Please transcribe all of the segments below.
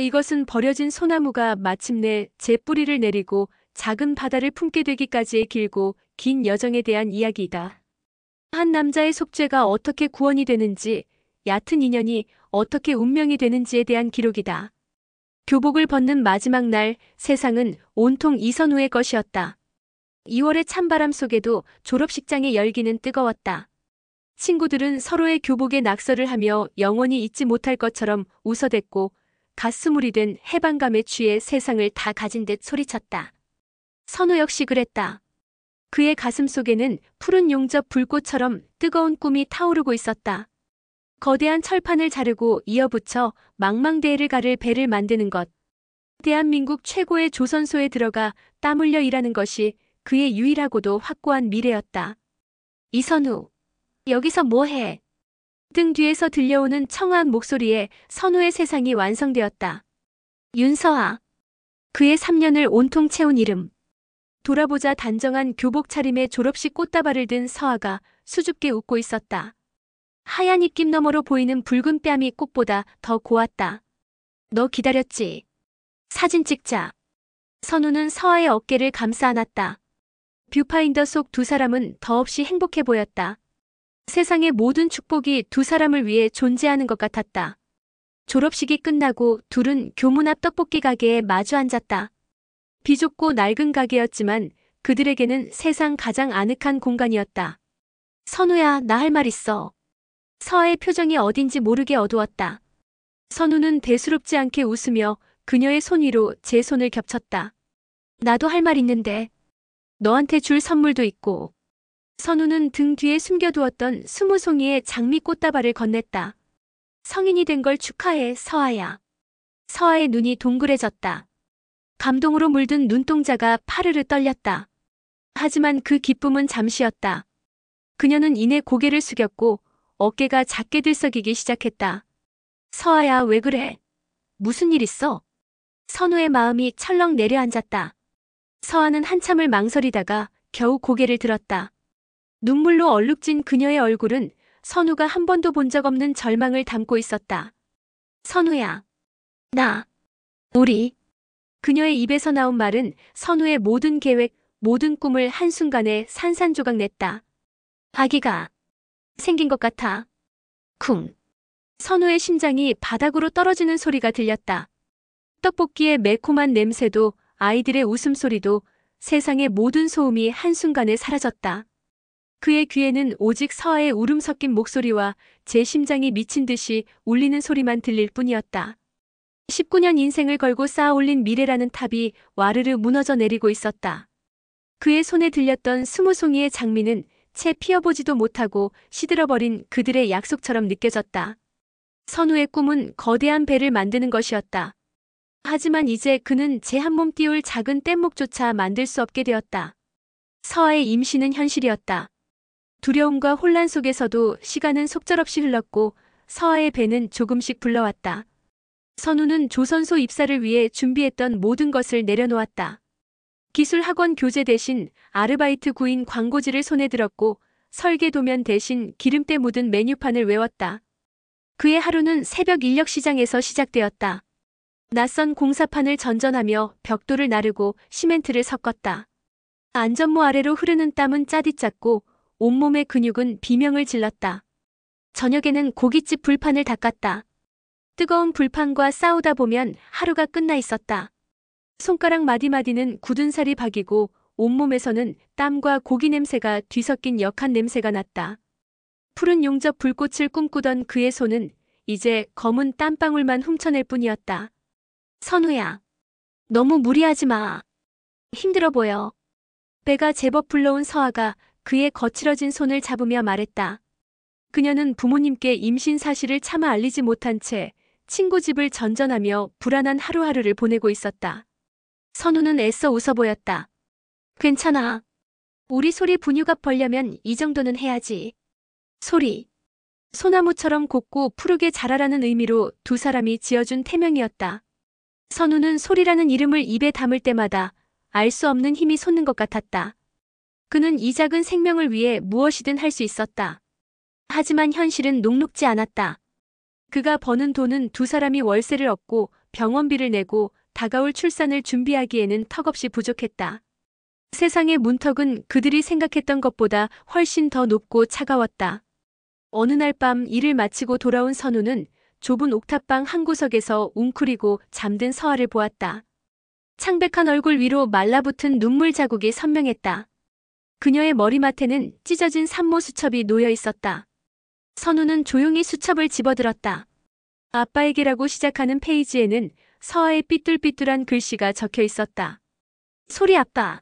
이것은 버려진 소나무가 마침내 제 뿌리를 내리고 작은 바다를 품게 되기까지의 길고 긴 여정에 대한 이야기이다. 한 남자의 속죄가 어떻게 구원이 되는지, 얕은 인연이 어떻게 운명이 되는지에 대한 기록이다. 교복을 벗는 마지막 날, 세상은 온통 이선우의 것이었다. 2월의 찬바람 속에도 졸업식장의 열기는 뜨거웠다. 친구들은 서로의 교복에 낙서를 하며 영원히 잊지 못할 것처럼 웃어댔고 가스물이 된 해방감에 취해 세상을 다 가진 듯 소리쳤다. 선우 역시 그랬다. 그의 가슴 속에는 푸른 용접 불꽃처럼 뜨거운 꿈이 타오르고 있었다. 거대한 철판을 자르고 이어붙여 망망대해를 가를 배를 만드는 것. 대한민국 최고의 조선소에 들어가 땀 흘려 일하는 것이 그의 유일하고도 확고한 미래였다. 이선우, 여기서 뭐해? 등 뒤에서 들려오는 청아한 목소리에 선우의 세상이 완성되었다. 윤서아. 그의 3년을 온통 채운 이름. 돌아보자 단정한 교복 차림에 졸업식 꽃다발을 든 서아가 수줍게 웃고 있었다. 하얀 입김 너머로 보이는 붉은 뺨이 꽃보다 더 고왔다. 너 기다렸지? 사진 찍자. 선우는 서아의 어깨를 감싸 안았다. 뷰파인더 속 두 사람은 더없이 행복해 보였다. 세상의 모든 축복이 두 사람을 위해 존재하는 것 같았다. 졸업식이 끝나고 둘은 교문 앞 떡볶이 가게에 마주 앉았다. 비좁고 낡은 가게였지만 그들에게는 세상 가장 아늑한 공간이었다. 선우야, 나 할 말 있어. 서아의 표정이 어딘지 모르게 어두웠다. 선우는 대수롭지 않게 웃으며 그녀의 손 위로 제 손을 겹쳤다. 나도 할 말 있는데. 너한테 줄 선물도 있고. 선우는 등 뒤에 숨겨두었던 20송이의 장미 꽃다발을 건넸다. 성인이 된 걸 축하해, 서아야. 서아의 눈이 동그래졌다. 감동으로 물든 눈동자가 파르르 떨렸다. 하지만 그 기쁨은 잠시였다. 그녀는 이내 고개를 숙였고 어깨가 작게 들썩이기 시작했다. 서아야, 왜 그래? 무슨 일 있어? 선우의 마음이 철렁 내려앉았다. 서아는 한참을 망설이다가 겨우 고개를 들었다. 눈물로 얼룩진 그녀의 얼굴은 선우가 한 번도 본 적 없는 절망을 담고 있었다. 선우야. 우리. 그녀의 입에서 나온 말은 선우의 모든 계획, 모든 꿈을 한순간에 산산조각 냈다. 아기가 생긴 것 같아. 쿵. 선우의 심장이 바닥으로 떨어지는 소리가 들렸다. 떡볶이의 매콤한 냄새도 아이들의 웃음소리도 세상의 모든 소음이 한순간에 사라졌다. 그의 귀에는 오직 서아의 울음 섞인 목소리와 제 심장이 미친 듯이 울리는 소리만 들릴 뿐이었다. 19년 인생을 걸고 쌓아 올린 미래라는 탑이 와르르 무너져 내리고 있었다. 그의 손에 들렸던 20송이의 장미는 채 피어보지도 못하고 시들어버린 그들의 약속처럼 느껴졌다. 선우의 꿈은 거대한 배를 만드는 것이었다. 하지만 이제 그는 제 한 몸 띄울 작은 뗏목조차 만들 수 없게 되었다. 서아의 임신은 현실이었다. 두려움과 혼란 속에서도 시간은 속절없이 흘렀고 서아의 배는 조금씩 불러왔다. 선우는 조선소 입사를 위해 준비했던 모든 것을 내려놓았다. 기술학원 교재 대신 아르바이트 구인 광고지를 손에 들었고 설계 도면 대신 기름때 묻은 메뉴판을 외웠다. 그의 하루는 새벽 인력시장에서 시작되었다. 낯선 공사판을 전전하며 벽돌을 나르고 시멘트를 섞었다. 안전모 아래로 흐르는 땀은 짜디짰고 온몸의 근육은 비명을 질렀다. 저녁에는 고깃집 불판을 닦았다. 뜨거운 불판과 싸우다 보면 하루가 끝나 있었다. 손가락 마디마디는 굳은 살이 박이고 온몸에서는 땀과 고기 냄새가 뒤섞인 역한 냄새가 났다. 푸른 용접 불꽃을 꿈꾸던 그의 손은 이제 검은 땀방울만 훔쳐낼 뿐이었다. 선우야. 너무 무리하지 마. 힘들어 보여. 배가 제법 불러온 서아가 그의 거칠어진 손을 잡으며 말했다. 그녀는 부모님께 임신 사실을 차마 알리지 못한 채 친구 집을 전전하며 불안한 하루하루를 보내고 있었다. 선우는 애써 웃어 보였다. 괜찮아. 우리 소리 분유값 벌려면 이 정도는 해야지. 소리. 소나무처럼 곱고 푸르게 자라라는 의미로 두 사람이 지어준 태명이었다. 선우는 소리라는 이름을 입에 담을 때마다 알 수 없는 힘이 솟는 것 같았다. 그는 이 작은 생명을 위해 무엇이든 할 수 있었다. 하지만 현실은 녹록지 않았다. 그가 버는 돈은 두 사람이 월세를 얻고 병원비를 내고 다가올 출산을 준비하기에는 턱없이 부족했다. 세상의 문턱은 그들이 생각했던 것보다 훨씬 더 높고 차가웠다. 어느 날 밤 일을 마치고 돌아온 선우는 좁은 옥탑방 한 구석에서 웅크리고 잠든 서아를 보았다. 창백한 얼굴 위로 말라붙은 눈물 자국이 선명했다. 그녀의 머리맡에는 찢어진 산모 수첩이 놓여 있었다. 선우는 조용히 수첩을 집어들었다. 아빠에게라고 시작하는 페이지에는 서아의 삐뚤삐뚤한 글씨가 적혀 있었다. 소리 아빠.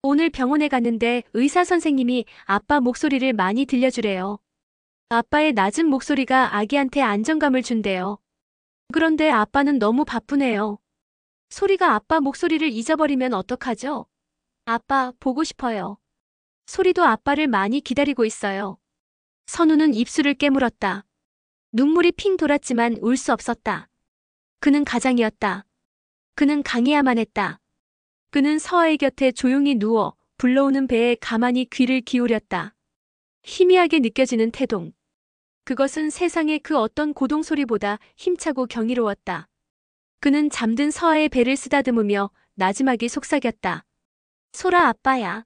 오늘 병원에 갔는데 의사 선생님이 아빠 목소리를 많이 들려주래요. 아빠의 낮은 목소리가 아기한테 안정감을 준대요. 그런데 아빠는 너무 바쁘네요. 소리가 아빠 목소리를 잊어버리면 어떡하죠? 아빠 보고 싶어요. 소리도 아빠를 많이 기다리고 있어요. 선우는 입술을 깨물었다. 눈물이 핑 돌았지만 울 수 없었다. 그는 가장이었다. 그는 강해야만 했다. 그는 서아의 곁에 조용히 누워 불러오는 배에 가만히 귀를 기울였다. 희미하게 느껴지는 태동. 그것은 세상의 그 어떤 고동소리보다 힘차고 경이로웠다. 그는 잠든 서아의 배를 쓰다듬으며 나지막이 속삭였다. 소라 아빠야.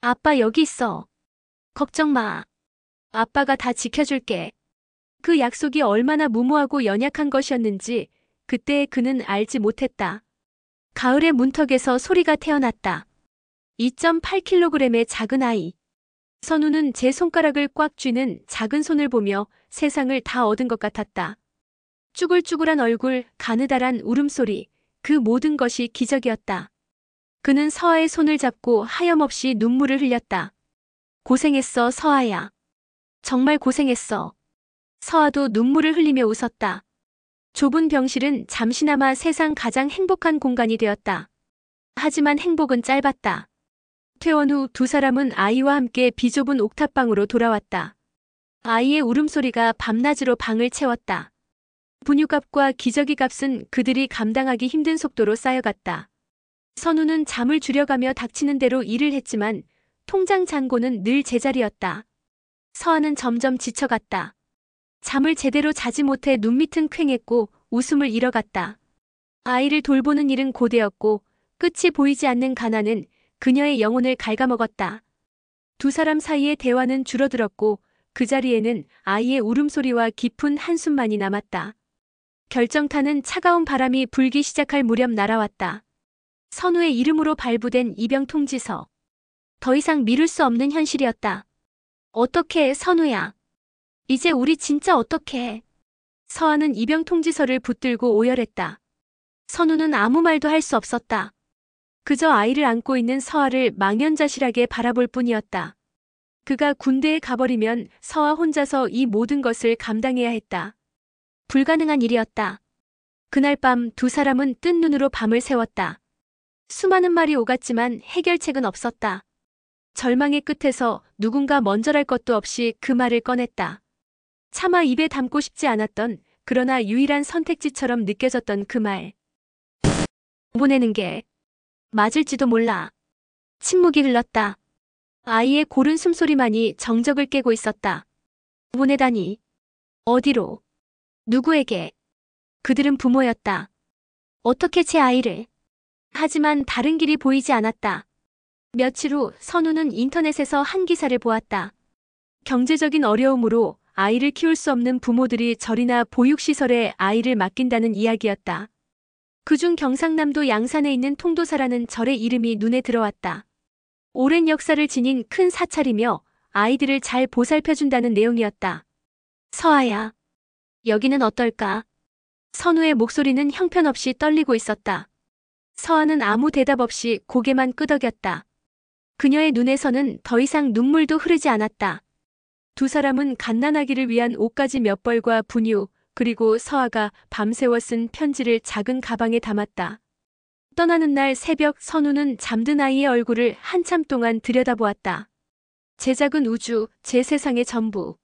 아빠 여기 있어. 걱정 마. 아빠가 다 지켜줄게. 그 약속이 얼마나 무모하고 연약한 것이었는지 그때 그는 알지 못했다. 가을의 문턱에서 소리가 태어났다. 2.8kg의 작은 아이. 선우는 제 손가락을 꽉 쥐는 작은 손을 보며 세상을 다 얻은 것 같았다. 쭈글쭈글한 얼굴, 가느다란 울음소리, 그 모든 것이 기적이었다. 그는 서아의 손을 잡고 하염없이 눈물을 흘렸다. 고생했어, 서아야. 정말 고생했어. 서아도 눈물을 흘리며 웃었다. 좁은 병실은 잠시나마 세상 가장 행복한 공간이 되었다. 하지만 행복은 짧았다. 퇴원 후 두 사람은 아이와 함께 비좁은 옥탑방으로 돌아왔다. 아이의 울음소리가 밤낮으로 방을 채웠다. 분유값과 기저귀 값은 그들이 감당하기 힘든 속도로 쌓여갔다. 선우는 잠을 줄여가며 닥치는 대로 일을 했지만 통장 잔고는 늘 제자리였다. 서아는 점점 지쳐갔다. 잠을 제대로 자지 못해 눈밑은 퀭했고 웃음을 잃어갔다. 아이를 돌보는 일은 고되었고 끝이 보이지 않는 가난은 그녀의 영혼을 갉아먹었다. 두 사람 사이의 대화는 줄어들었고 그 자리에는 아이의 울음소리와 깊은 한숨만이 남았다. 결정타는 차가운 바람이 불기 시작할 무렵 날아왔다. 선우의 이름으로 발부된 입영 통지서. 더 이상 미룰 수 없는 현실이었다. 어떡해, 선우야. 이제 우리 진짜 어떡해. 서아는 입영 통지서를 붙들고 오열했다. 선우는 아무 말도 할 수 없었다. 그저 아이를 안고 있는 서아를 망연자실하게 바라볼 뿐이었다. 그가 군대에 가버리면 서아 혼자서 이 모든 것을 감당해야 했다. 불가능한 일이었다. 그날 밤 두 사람은 뜬 눈으로 밤을 새웠다. 수많은 말이 오갔지만 해결책은 없었다. 절망의 끝에서 누군가 먼저랄 것도 없이 그 말을 꺼냈다. 차마 입에 담고 싶지 않았던 그러나 유일한 선택지처럼 느껴졌던 그 말. 보내는 게 맞을지도 몰라. 침묵이 흘렀다. 아이의 고른 숨소리만이 정적을 깨고 있었다. 보내다니. 어디로? 누구에게? 그들은 부모였다. 어떻게 제 아이를? 하지만 다른 길이 보이지 않았다. 며칠 후 선우는 인터넷에서 한 기사를 보았다. 경제적인 어려움으로 아이를 키울 수 없는 부모들이 절이나 보육시설에 아이를 맡긴다는 이야기였다. 그중 경상남도 양산에 있는 통도사라는 절의 이름이 눈에 들어왔다. 오랜 역사를 지닌 큰 사찰이며 아이들을 잘 보살펴준다는 내용이었다. 서아야, 여기는 어떨까? 선우의 목소리는 형편없이 떨리고 있었다. 서아는 아무 대답 없이 고개만 끄덕였다. 그녀의 눈에서는 더 이상 눈물도 흐르지 않았다. 두 사람은 갓난아기를 위한 옷가지 몇 벌과 분유, 그리고 서아가 밤새워 쓴 편지를 작은 가방에 담았다. 떠나는 날 새벽 선우는 잠든 아이의 얼굴을 한참 동안 들여다보았다. 제 작은 우주, 제 세상의 전부.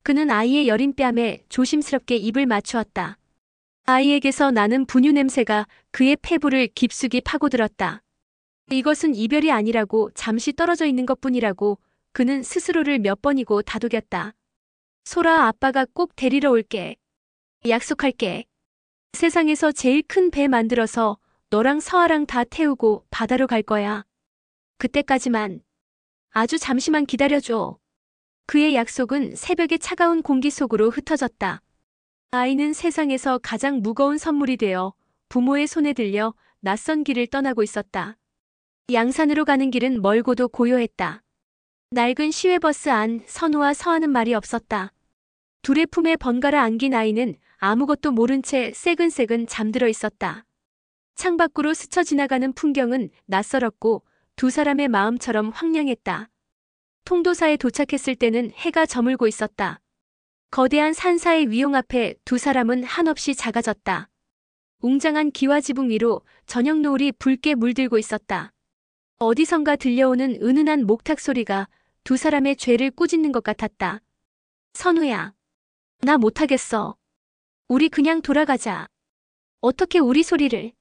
그는 아이의 여린 뺨에 조심스럽게 입을 맞추었다. 아이에게서 나는 분유 냄새가 그의 폐부를 깊숙이 파고들었다. 이것은 이별이 아니라고, 잠시 떨어져 있는 것뿐이라고 그는 스스로를 몇 번이고 다독였다. 소라, 아빠가 꼭 데리러 올게. 약속할게. 세상에서 제일 큰 배 만들어서 너랑 서아랑 다 태우고 바다로 갈 거야. 그때까지만 아주 잠시만 기다려줘. 그의 약속은 새벽의 차가운 공기 속으로 흩어졌다. 아이는 세상에서 가장 무거운 선물이 되어 부모의 손에 들려 낯선 길을 떠나고 있었다. 양산으로 가는 길은 멀고도 고요했다. 낡은 시외버스 안 선우와 서하는 말이 없었다. 둘의 품에 번갈아 안긴 아이는 아무것도 모른 채 새근새근 잠들어 있었다. 창밖으로 스쳐 지나가는 풍경은 낯설었고 두 사람의 마음처럼 황량했다. 통도사에 도착했을 때는 해가 저물고 있었다. 거대한 산사의 위용 앞에 두 사람은 한없이 작아졌다. 웅장한 기와지붕 위로 저녁 노을이 붉게 물들고 있었다. 어디선가 들려오는 은은한 목탁 소리가 두 사람의 죄를 꾸짖는 것 같았다. 선우야, 나 못하겠어. 우리 그냥 돌아가자. 어떻게 우리 소리를.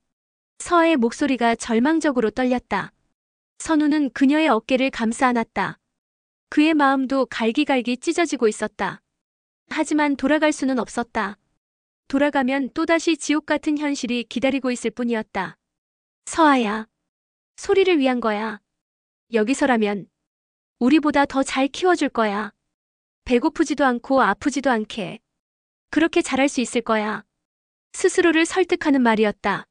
서아의 목소리가 절망적으로 떨렸다. 선우는 그녀의 어깨를 감싸 안았다. 그의 마음도 갈기갈기 찢어지고 있었다. 하지만 돌아갈 수는 없었다. 돌아가면 또다시 지옥 같은 현실이 기다리고 있을 뿐이었다. 서아야, 소리를 위한 거야. 여기서라면 우리보다 더 잘 키워줄 거야. 배고프지도 않고 아프지도 않게. 그렇게 잘할 수 있을 거야. 스스로를 설득하는 말이었다.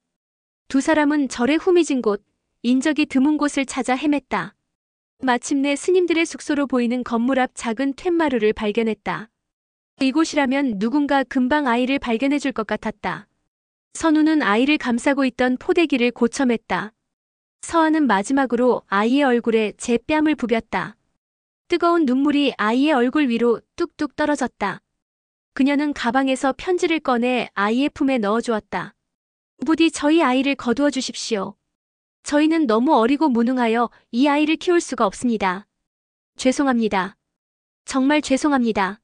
두 사람은 절의 후미진 곳, 인적이 드문 곳을 찾아 헤맸다. 마침내 스님들의 숙소로 보이는 건물 앞 작은 툇마루를 발견했다. 이곳이라면 누군가 금방 아이를 발견해 줄 것 같았다. 선우는 아이를 감싸고 있던 포대기를 고쳐맸다. 서아는 마지막으로 아이의 얼굴에 제 뺨을 부볐다. 뜨거운 눈물이 아이의 얼굴 위로 뚝뚝 떨어졌다. 그녀는 가방에서 편지를 꺼내 아이의 품에 넣어주었다. 부디 저희 아이를 거두어 주십시오. 저희는 너무 어리고 무능하여 이 아이를 키울 수가 없습니다. 죄송합니다. 정말 죄송합니다.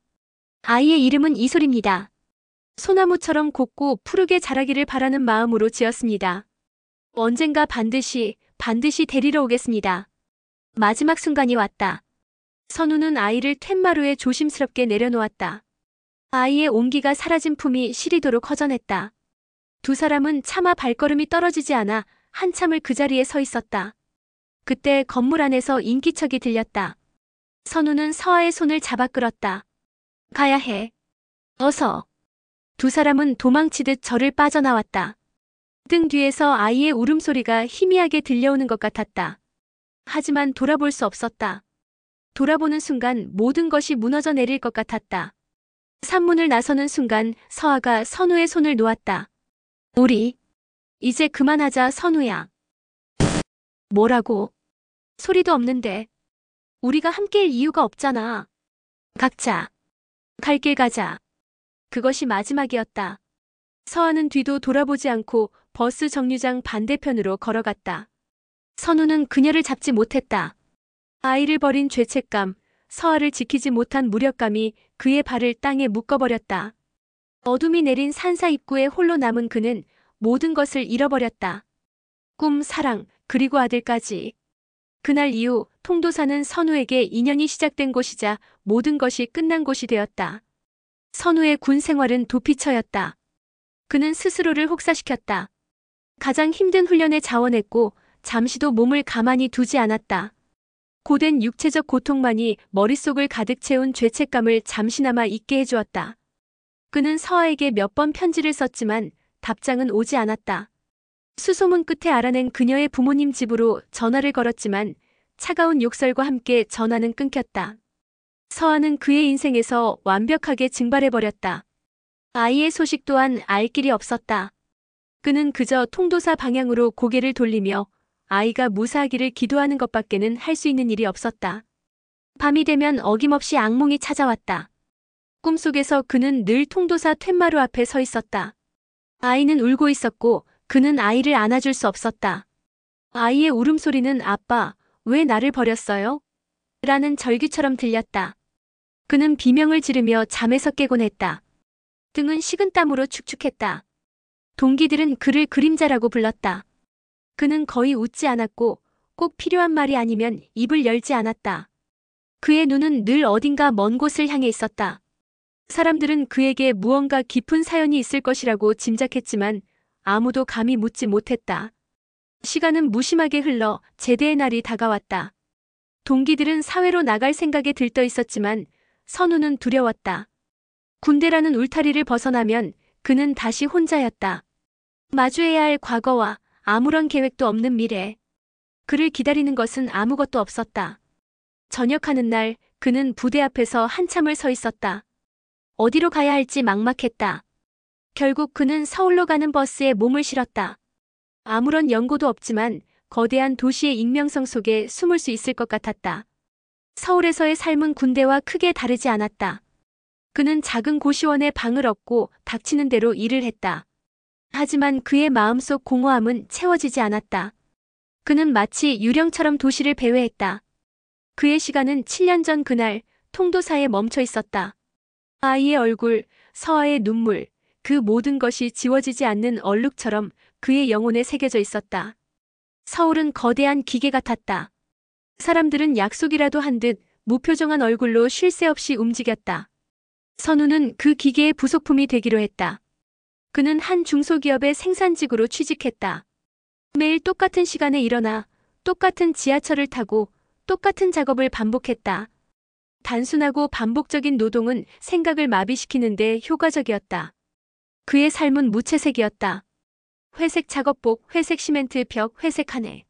아이의 이름은 이솔입니다. 소나무처럼 곱고 푸르게 자라기를 바라는 마음으로 지었습니다. 언젠가 반드시 데리러 오겠습니다. 마지막 순간이 왔다. 선우는 아이를 툇마루에 조심스럽게 내려놓았다. 아이의 온기가 사라진 품이 시리도록 허전했다. 두 사람은 차마 발걸음이 떨어지지 않아 한참을 그 자리에 서 있었다. 그때 건물 안에서 인기척이 들렸다. 선우는 서아의 손을 잡아 끌었다. 가야 해. 어서. 두 사람은 도망치듯 절을 빠져나왔다. 등 뒤에서 아이의 울음소리가 희미하게 들려오는 것 같았다. 하지만 돌아볼 수 없었다. 돌아보는 순간 모든 것이 무너져 내릴 것 같았다. 산문을 나서는 순간 서아가 선우의 손을 놓았다. 우리 이제 그만하자 선우야. 뭐라고? 소리도 없는데. 우리가 함께일 이유가 없잖아. 각자 갈 길 가자. 그것이 마지막이었다. 서아는 뒤도 돌아보지 않고 버스 정류장 반대편으로 걸어갔다. 선우는 그녀를 잡지 못했다. 아이를 버린 죄책감, 서아를 지키지 못한 무력감이 그의 발을 땅에 묶어버렸다. 어둠이 내린 산사 입구에 홀로 남은 그는 모든 것을 잃어버렸다. 꿈, 사랑, 그리고 아들까지. 그날 이후 통도사는 선우에게 인연이 시작된 곳이자 모든 것이 끝난 곳이 되었다. 선우의 군 생활은 도피처였다. 그는 스스로를 혹사시켰다. 가장 힘든 훈련에 자원했고 잠시도 몸을 가만히 두지 않았다. 고된 육체적 고통만이 머릿속을 가득 채운 죄책감을 잠시나마 잊게 해주었다. 그는 서아에게 몇 번 편지를 썼지만 답장은 오지 않았다. 수소문 끝에 알아낸 그녀의 부모님 집으로 전화를 걸었지만 차가운 욕설과 함께 전화는 끊겼다. 서아는 그의 인생에서 완벽하게 증발해버렸다. 아이의 소식 또한 알 길이 없었다. 그는 그저 통도사 방향으로 고개를 돌리며 아이가 무사하기를 기도하는 것밖에는 할 수 있는 일이 없었다. 밤이 되면 어김없이 악몽이 찾아왔다. 꿈속에서 그는 늘 통도사 툇마루 앞에 서 있었다. 아이는 울고 있었고 그는 아이를 안아줄 수 없었다. 아이의 울음소리는 아빠, 왜 나를 버렸어요? 라는 절규처럼 들렸다. 그는 비명을 지르며 잠에서 깨곤 했다. 등은 식은땀으로 축축했다. 동기들은 그를 그림자라고 불렀다. 그는 거의 웃지 않았고 꼭 필요한 말이 아니면 입을 열지 않았다. 그의 눈은 늘 어딘가 먼 곳을 향해 있었다. 사람들은 그에게 무언가 깊은 사연이 있을 것이라고 짐작했지만 아무도 감히 묻지 못했다. 시간은 무심하게 흘러 제대의 날이 다가왔다. 동기들은 사회로 나갈 생각에 들떠 있었지만 선우는 두려웠다. 군대라는 울타리를 벗어나면 그는 다시 혼자였다. 마주해야 할 과거와 아무런 계획도 없는 미래. 그를 기다리는 것은 아무것도 없었다. 전역하는 날 그는 부대 앞에서 한참을 서 있었다. 어디로 가야 할지 막막했다. 결국 그는 서울로 가는 버스에 몸을 실었다. 아무런 연고도 없지만 거대한 도시의 익명성 속에 숨을 수 있을 것 같았다. 서울에서의 삶은 군대와 크게 다르지 않았다. 그는 작은 고시원에 방을 얻고 닥치는 대로 일을 했다. 하지만 그의 마음속 공허함은 채워지지 않았다. 그는 마치 유령처럼 도시를 배회했다. 그의 시간은 7년 전 그날 통도사에 멈춰 있었다. 아이의 얼굴, 서아의 눈물, 그 모든 것이 지워지지 않는 얼룩처럼 그의 영혼에 새겨져 있었다. 서울은 거대한 기계 같았다. 사람들은 약속이라도 한 듯 무표정한 얼굴로 쉴 새 없이 움직였다. 선우는 그 기계의 부속품이 되기로 했다. 그는 한 중소기업의 생산직으로 취직했다. 매일 똑같은 시간에 일어나 똑같은 지하철을 타고 똑같은 작업을 반복했다. 단순하고 반복적인 노동은 생각을 마비시키는데 효과적이었다. 그의 삶은 무채색이었다. 회색 작업복, 회색 시멘트 벽, 회색 하늘.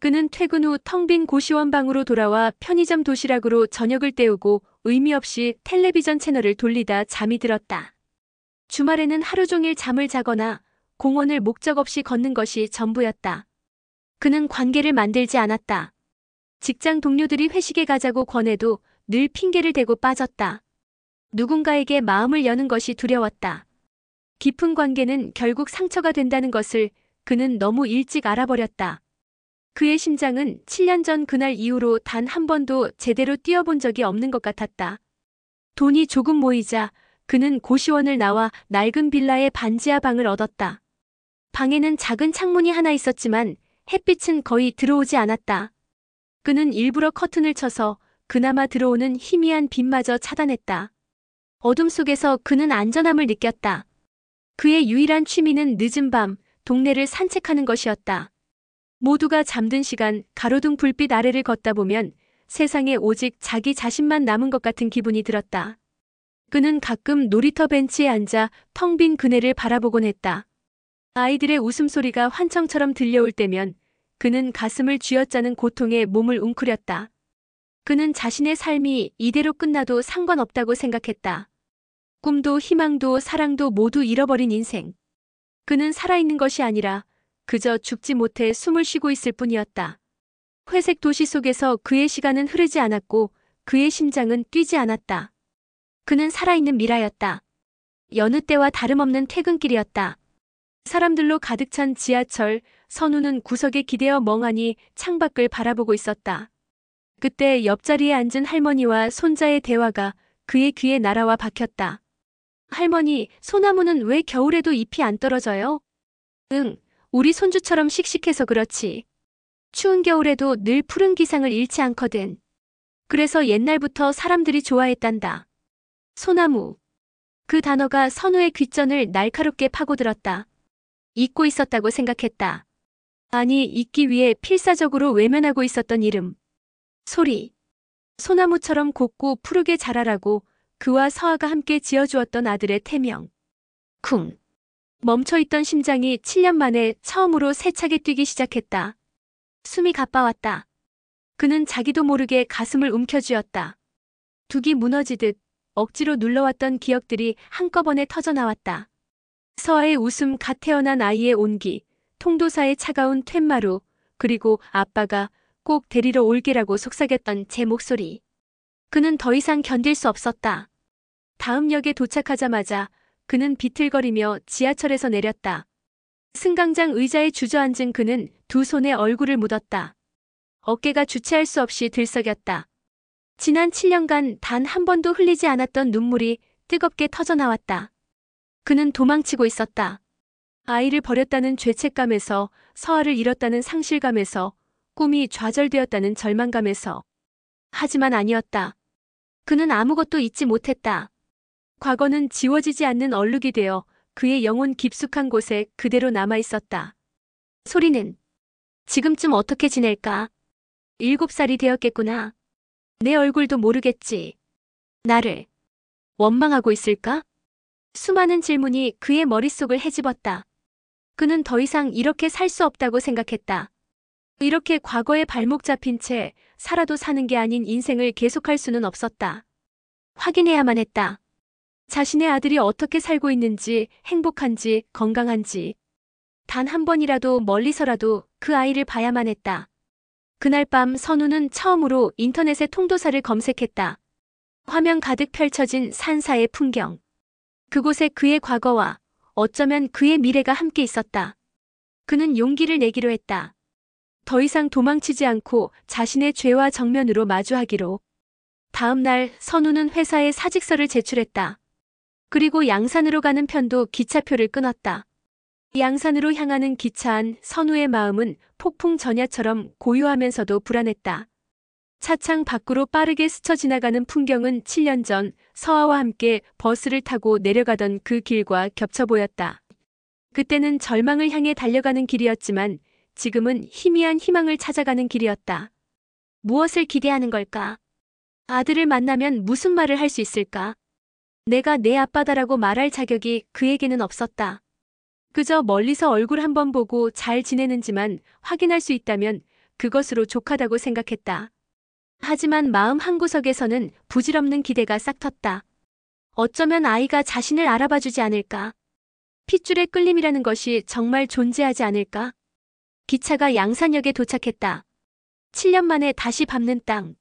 그는 퇴근 후 텅 빈 고시원 방으로 돌아와 편의점 도시락으로 저녁을 때우고 의미 없이 텔레비전 채널을 돌리다 잠이 들었다. 주말에는 하루 종일 잠을 자거나 공원을 목적 없이 걷는 것이 전부였다. 그는 관계를 만들지 않았다. 직장 동료들이 회식에 가자고 권해도 늘 핑계를 대고 빠졌다. 누군가에게 마음을 여는 것이 두려웠다. 깊은 관계는 결국 상처가 된다는 것을 그는 너무 일찍 알아버렸다. 그의 심장은 7년 전 그날 이후로 단 한 번도 제대로 뛰어본 적이 없는 것 같았다. 돈이 조금 모이자 그는 고시원을 나와 낡은 빌라의 반지하 방을 얻었다. 방에는 작은 창문이 하나 있었지만 햇빛은 거의 들어오지 않았다. 그는 일부러 커튼을 쳐서 그나마 들어오는 희미한 빛마저 차단했다. 어둠 속에서 그는 안전함을 느꼈다. 그의 유일한 취미는 늦은 밤 동네를 산책하는 것이었다. 모두가 잠든 시간 가로등 불빛 아래를 걷다 보면 세상에 오직 자기 자신만 남은 것 같은 기분이 들었다. 그는 가끔 놀이터 벤치에 앉아 텅 빈 그네를 바라보곤 했다. 아이들의 웃음소리가 환청처럼 들려올 때면 그는 가슴을 쥐어짜는 고통에 몸을 웅크렸다. 그는 자신의 삶이 이대로 끝나도 상관없다고 생각했다. 꿈도 희망도 사랑도 모두 잃어버린 인생. 그는 살아있는 것이 아니라 그저 죽지 못해 숨을 쉬고 있을 뿐이었다. 회색 도시 속에서 그의 시간은 흐르지 않았고 그의 심장은 뛰지 않았다. 그는 살아있는 미라였다. 여느 때와 다름없는 퇴근길이었다. 사람들로 가득 찬 지하철, 선우는 구석에 기대어 멍하니 창밖을 바라보고 있었다. 그때 옆자리에 앉은 할머니와 손자의 대화가 그의 귀에 날아와 박혔다. 할머니, 소나무는 왜 겨울에도 잎이 안 떨어져요? 응, 우리 손주처럼 씩씩해서 그렇지. 추운 겨울에도 늘 푸른 기상을 잃지 않거든. 그래서 옛날부터 사람들이 좋아했단다. 소나무. 그 단어가 선우의 귓전을 날카롭게 파고들었다. 잊고 있었다고 생각했다. 아니, 잊기 위해 필사적으로 외면하고 있었던 이름. 소리. 소나무처럼 곱고 푸르게 자라라고 그와 서아가 함께 지어주었던 아들의 태명. 쿵. 멈춰있던 심장이 7년 만에 처음으로 세차게 뛰기 시작했다. 숨이 가빠왔다. 그는 자기도 모르게 가슴을 움켜쥐었다. 둑이 무너지듯 억지로 눌러왔던 기억들이 한꺼번에 터져나왔다. 서아의 웃음, 갓 태어난 아이의 온기, 통도사의 차가운 툇마루, 그리고 아빠가 꼭 데리러 올게라고 속삭였던 제 목소리. 그는 더 이상 견딜 수 없었다. 다음 역에 도착하자마자 그는 비틀거리며 지하철에서 내렸다. 승강장 의자에 주저앉은 그는 두 손에 얼굴을 묻었다. 어깨가 주체할 수 없이 들썩였다. 지난 7년간 단 한 번도 흘리지 않았던 눈물이 뜨겁게 터져나왔다. 그는 도망치고 있었다. 아이를 버렸다는 죄책감에서, 서아를 잃었다는 상실감에서, 꿈이 좌절되었다는 절망감에서. 하지만 아니었다. 그는 아무것도 잊지 못했다. 과거는 지워지지 않는 얼룩이 되어 그의 영혼 깊숙한 곳에 그대로 남아 있었다. 소리는 지금쯤 어떻게 지낼까? 7살이 되었겠구나. 내 얼굴도 모르겠지. 나를 원망하고 있을까? 수많은 질문이 그의 머릿속을 헤집었다. 그는 더 이상 이렇게 살 수 없다고 생각했다. 이렇게 과거에 발목 잡힌 채 살아도 사는 게 아닌 인생을 계속할 수는 없었다. 확인해야만 했다. 자신의 아들이 어떻게 살고 있는지, 행복한지, 건강한지. 단 한 번이라도 멀리서라도 그 아이를 봐야만 했다. 그날 밤 선우는 처음으로 인터넷에 통도사를 검색했다. 화면 가득 펼쳐진 산사의 풍경. 그곳에 그의 과거와 어쩌면 그의 미래가 함께 있었다. 그는 용기를 내기로 했다. 더 이상 도망치지 않고 자신의 죄와 정면으로 마주하기로. 다음 날 선우는 회사에 사직서를 제출했다. 그리고 양산으로 가는 편도 기차표를 끊었다. 양산으로 향하는 기차 안 선우의 마음은 폭풍 전야처럼 고요하면서도 불안했다. 차창 밖으로 빠르게 스쳐 지나가는 풍경은 7년 전 서아와 함께 버스를 타고 내려가던 그 길과 겹쳐 보였다. 그때는 절망을 향해 달려가는 길이었지만 지금은 희미한 희망을 찾아가는 길이었다. 무엇을 기대하는 걸까? 아들을 만나면 무슨 말을 할 수 있을까? 내가 내 아빠다라고 말할 자격이 그에게는 없었다. 그저 멀리서 얼굴 한번 보고 잘 지내는지만 확인할 수 있다면 그것으로 족하다고 생각했다. 하지만 마음 한구석에서는 부질없는 기대가 싹텄다. 어쩌면 아이가 자신을 알아봐주지 않을까? 핏줄의 끌림이라는 것이 정말 존재하지 않을까? 기차가 양산역에 도착했다. 7년 만에 다시 밟는 땅.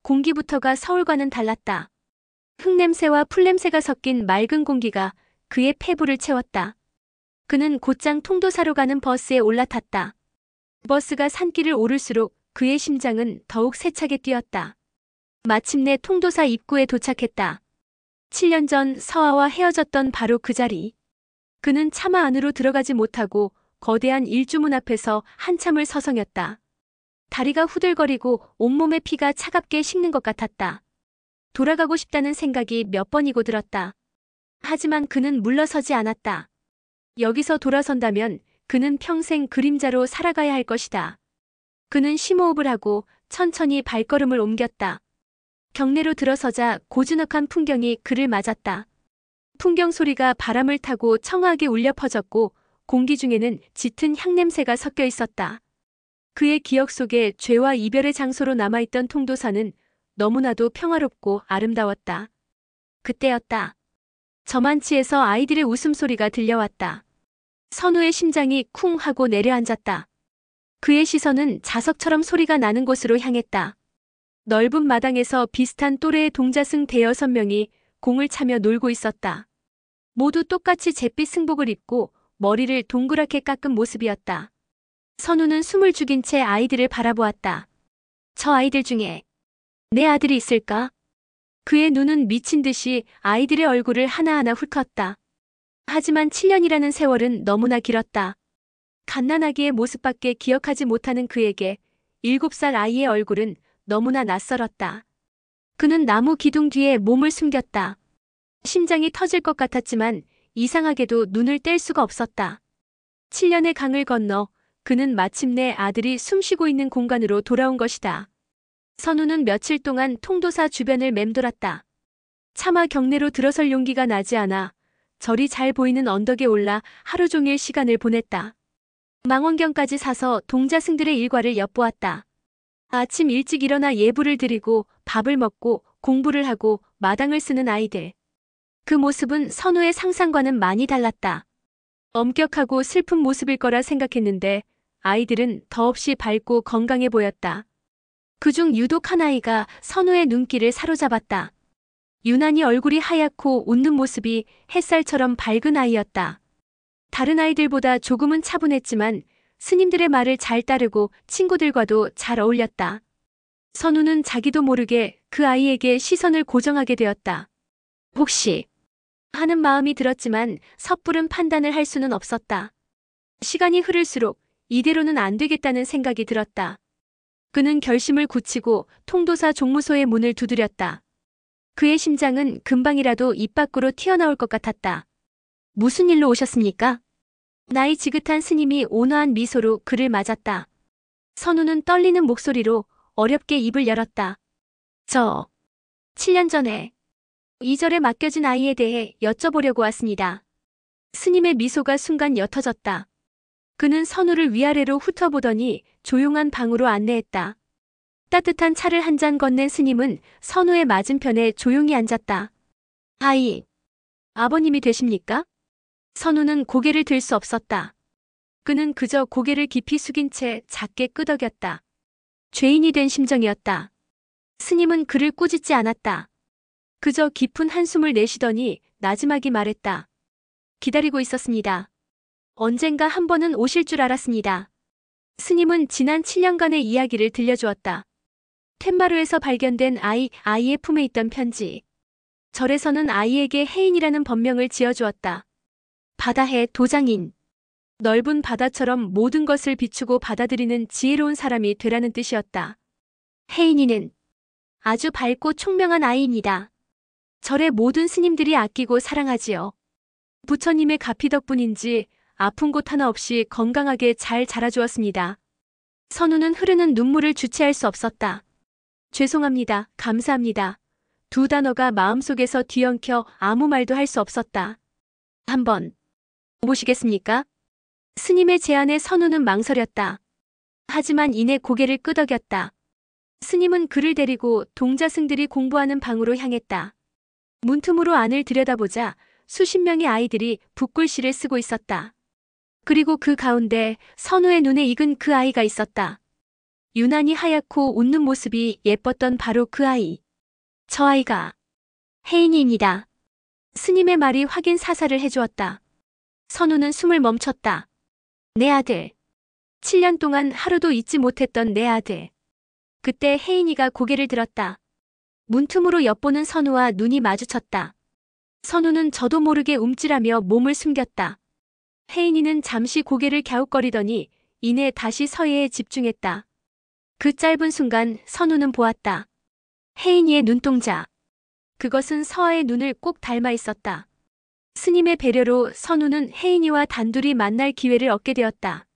공기부터가 서울과는 달랐다. 흙냄새와 풀냄새가 섞인 맑은 공기가 그의 폐부를 채웠다. 그는 곧장 통도사로 가는 버스에 올라탔다. 버스가 산길을 오를수록 그의 심장은 더욱 세차게 뛰었다. 마침내 통도사 입구에 도착했다. 7년 전 서아와 헤어졌던 바로 그 자리. 그는 차마 안으로 들어가지 못하고 거대한 일주문 앞에서 한참을 서성였다. 다리가 후들거리고 온몸에 피가 차갑게 식는 것 같았다. 돌아가고 싶다는 생각이 몇 번이고 들었다. 하지만 그는 물러서지 않았다. 여기서 돌아선다면 그는 평생 그림자로 살아가야 할 것이다. 그는 심호흡을 하고 천천히 발걸음을 옮겼다. 경내로 들어서자 고즈넉한 풍경이 그를 맞았다. 풍경 소리가 바람을 타고 청아하게 울려 퍼졌고 공기 중에는 짙은 향냄새가 섞여 있었다. 그의 기억 속에 죄와 이별의 장소로 남아있던 통도사는 너무나도 평화롭고 아름다웠다. 그때였다. 저만치에서 아이들의 웃음소리가 들려왔다. 선우의 심장이 쿵 하고 내려앉았다. 그의 시선은 자석처럼 소리가 나는 곳으로 향했다. 넓은 마당에서 비슷한 또래의 동자승 대여섯 명이 공을 차며 놀고 있었다. 모두 똑같이 잿빛 승복을 입고 머리를 동그랗게 깎은 모습이었다. 선우는 숨을 죽인 채 아이들을 바라보았다. 저 아이들 중에 내 아들이 있을까? 그의 눈은 미친 듯이 아이들의 얼굴을 하나하나 훑었다. 하지만 7년이라는 세월은 너무나 길었다. 갓난아기의 모습밖에 기억하지 못하는 그에게 7살 아이의 얼굴은 너무나 낯설었다. 그는 나무 기둥 뒤에 몸을 숨겼다. 심장이 터질 것 같았지만 이상하게도 눈을 뗄 수가 없었다. 7년의 강을 건너 그는 마침내 아들이 숨쉬고 있는 공간으로 돌아온 것이다. 선우는 며칠 동안 통도사 주변을 맴돌았다. 차마 경내로 들어설 용기가 나지 않아 절이 잘 보이는 언덕에 올라 하루 종일 시간을 보냈다. 망원경까지 사서 동자승들의 일과를 엿보았다. 아침 일찍 일어나 예불을 드리고 밥을 먹고 공부를 하고 마당을 쓰는 아이들. 그 모습은 선우의 상상과는 많이 달랐다. 엄격하고 슬픈 모습일 거라 생각했는데 아이들은 더없이 밝고 건강해 보였다. 그중 유독 한 아이가 선우의 눈길을 사로잡았다. 유난히 얼굴이 하얗고 웃는 모습이 햇살처럼 밝은 아이였다. 다른 아이들보다 조금은 차분했지만 스님들의 말을 잘 따르고 친구들과도 잘 어울렸다. 선우는 자기도 모르게 그 아이에게 시선을 고정하게 되었다. 혹시 하는 마음이 들었지만 섣부른 판단을 할 수는 없었다. 시간이 흐를수록 이대로는 안 되겠다는 생각이 들었다. 그는 결심을 굳히고 통도사 종무소의 문을 두드렸다. 그의 심장은 금방이라도 입 밖으로 튀어나올 것 같았다. 무슨 일로 오셨습니까? 나이 지긋한 스님이 온화한 미소로 그를 맞았다. 선우는 떨리는 목소리로 어렵게 입을 열었다. 7년 전에 이 절에 맡겨진 아이에 대해 여쭤보려고 왔습니다. 스님의 미소가 순간 옅어졌다. 그는 선우를 위아래로 훑어보더니 조용한 방으로 안내했다. 따뜻한 차를 한 잔 건넨 스님은 선우의 맞은편에 조용히 앉았다. 아이, 아버님이 되십니까? 선우는 고개를 들 수 없었다. 그는 그저 고개를 깊이 숙인 채 작게 끄덕였다. 죄인이 된 심정이었다. 스님은 그를 꾸짖지 않았다. 그저 깊은 한숨을 내쉬더니 나지막이 말했다. 기다리고 있었습니다. 언젠가 한 번은 오실 줄 알았습니다. 스님은 지난 7년간의 이야기를 들려주었다. 텐마루에서 발견된 아이의 품에 있던 편지. 절에서는 아이에게 혜인이라는 법명을 지어주었다. 바다해 도장인. 넓은 바다처럼 모든 것을 비추고 받아들이는 지혜로운 사람이 되라는 뜻이었다. 혜인이는 아주 밝고 총명한 아이입니다. 절의 모든 스님들이 아끼고 사랑하지요. 부처님의 가피 덕분인지 아픈 곳 하나 없이 건강하게 잘 자라주었습니다. 선우는 흐르는 눈물을 주체할 수 없었다. 죄송합니다. 감사합니다. 두 단어가 마음속에서 뒤엉켜 아무 말도 할 수 없었다. 한번 보시겠습니까? 스님의 제안에 선우는 망설였다. 하지만 이내 고개를 끄덕였다. 스님은 그를 데리고 동자승들이 공부하는 방으로 향했다. 문틈으로 안을 들여다보자 수십 명의 아이들이 붓글씨를 쓰고 있었다. 그리고 그 가운데 선우의 눈에 익은 그 아이가 있었다. 유난히 하얗고 웃는 모습이 예뻤던 바로 그 아이. 저 아이가 혜인이입니다. 스님의 말이 확인 사살을 해주었다. 선우는 숨을 멈췄다. 내 아들. 7년 동안 하루도 잊지 못했던 내 아들. 그때 혜인이가 고개를 들었다. 문틈으로 엿보는 선우와 눈이 마주쳤다. 선우는 저도 모르게 움찔하며 몸을 숨겼다. 혜인이는 잠시 고개를 갸웃거리더니 이내 다시 서예에 집중했다. 그 짧은 순간 선우는 보았다. 혜인이의 눈동자. 그것은 서아의 눈을 꼭 닮아 있었다. 스님의 배려로 선우는 혜인이와 단둘이 만날 기회를 얻게 되었다.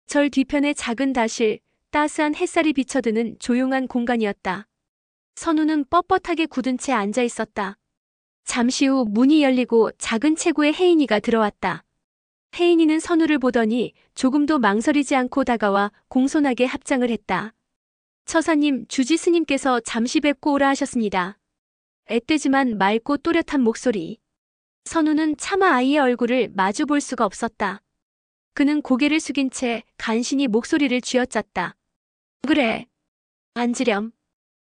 절 뒤편의 작은 다실, 따스한 햇살이 비쳐드는 조용한 공간이었다. 선우는 뻣뻣하게 굳은 채 앉아 있었다. 잠시 후 문이 열리고 작은 체구의 혜인이가 들어왔다. 혜인이는 선우를 보더니 조금도 망설이지 않고 다가와 공손하게 합장을 했다. 처사님, 주지 스님께서 잠시 뵙고 오라 하셨습니다. 앳되지만 맑고 또렷한 목소리. 선우는 차마 아이의 얼굴을 마주 볼 수가 없었다. 그는 고개를 숙인 채 간신히 목소리를 쥐어짰다. 그래. 앉으렴.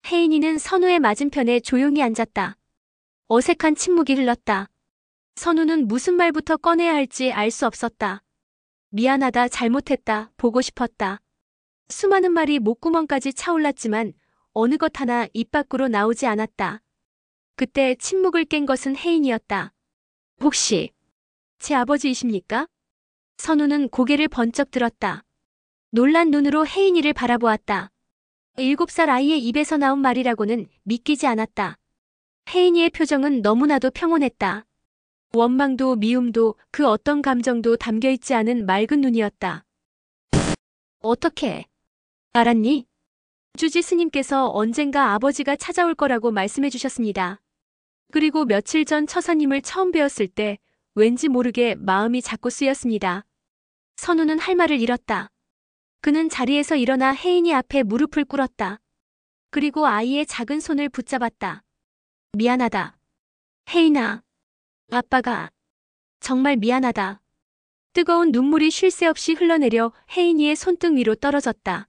혜인이는 선우의 맞은편에 조용히 앉았다. 어색한 침묵이 흘렀다. 선우는 무슨 말부터 꺼내야 할지 알 수 없었다. 미안하다, 잘못했다, 보고 싶었다. 수많은 말이 목구멍까지 차올랐지만 어느 것 하나 입 밖으로 나오지 않았다. 그때 침묵을 깬 것은 혜인이었다. 혹시 제 아버지이십니까? 선우는 고개를 번쩍 들었다. 놀란 눈으로 혜인이를 바라보았다. 7살 아이의 입에서 나온 말이라고는 믿기지 않았다. 혜인이의 표정은 너무나도 평온했다. 원망도 미움도 그 어떤 감정도 담겨있지 않은 맑은 눈이었다. 어떻게 알았니? 주지 스님께서 언젠가 아버지가 찾아올 거라고 말씀해 주셨습니다. 그리고 며칠 전 처사님을 처음 뵈었을 때 왠지 모르게 마음이 자꾸 쓰였습니다. 선우는 할 말을 잃었다. 그는 자리에서 일어나 혜인이 앞에 무릎을 꿇었다. 그리고 아이의 작은 손을 붙잡았다. 미안하다. 혜인아. 아빠가. 정말 미안하다. 뜨거운 눈물이 쉴 새 없이 흘러내려 혜인이의 손등 위로 떨어졌다.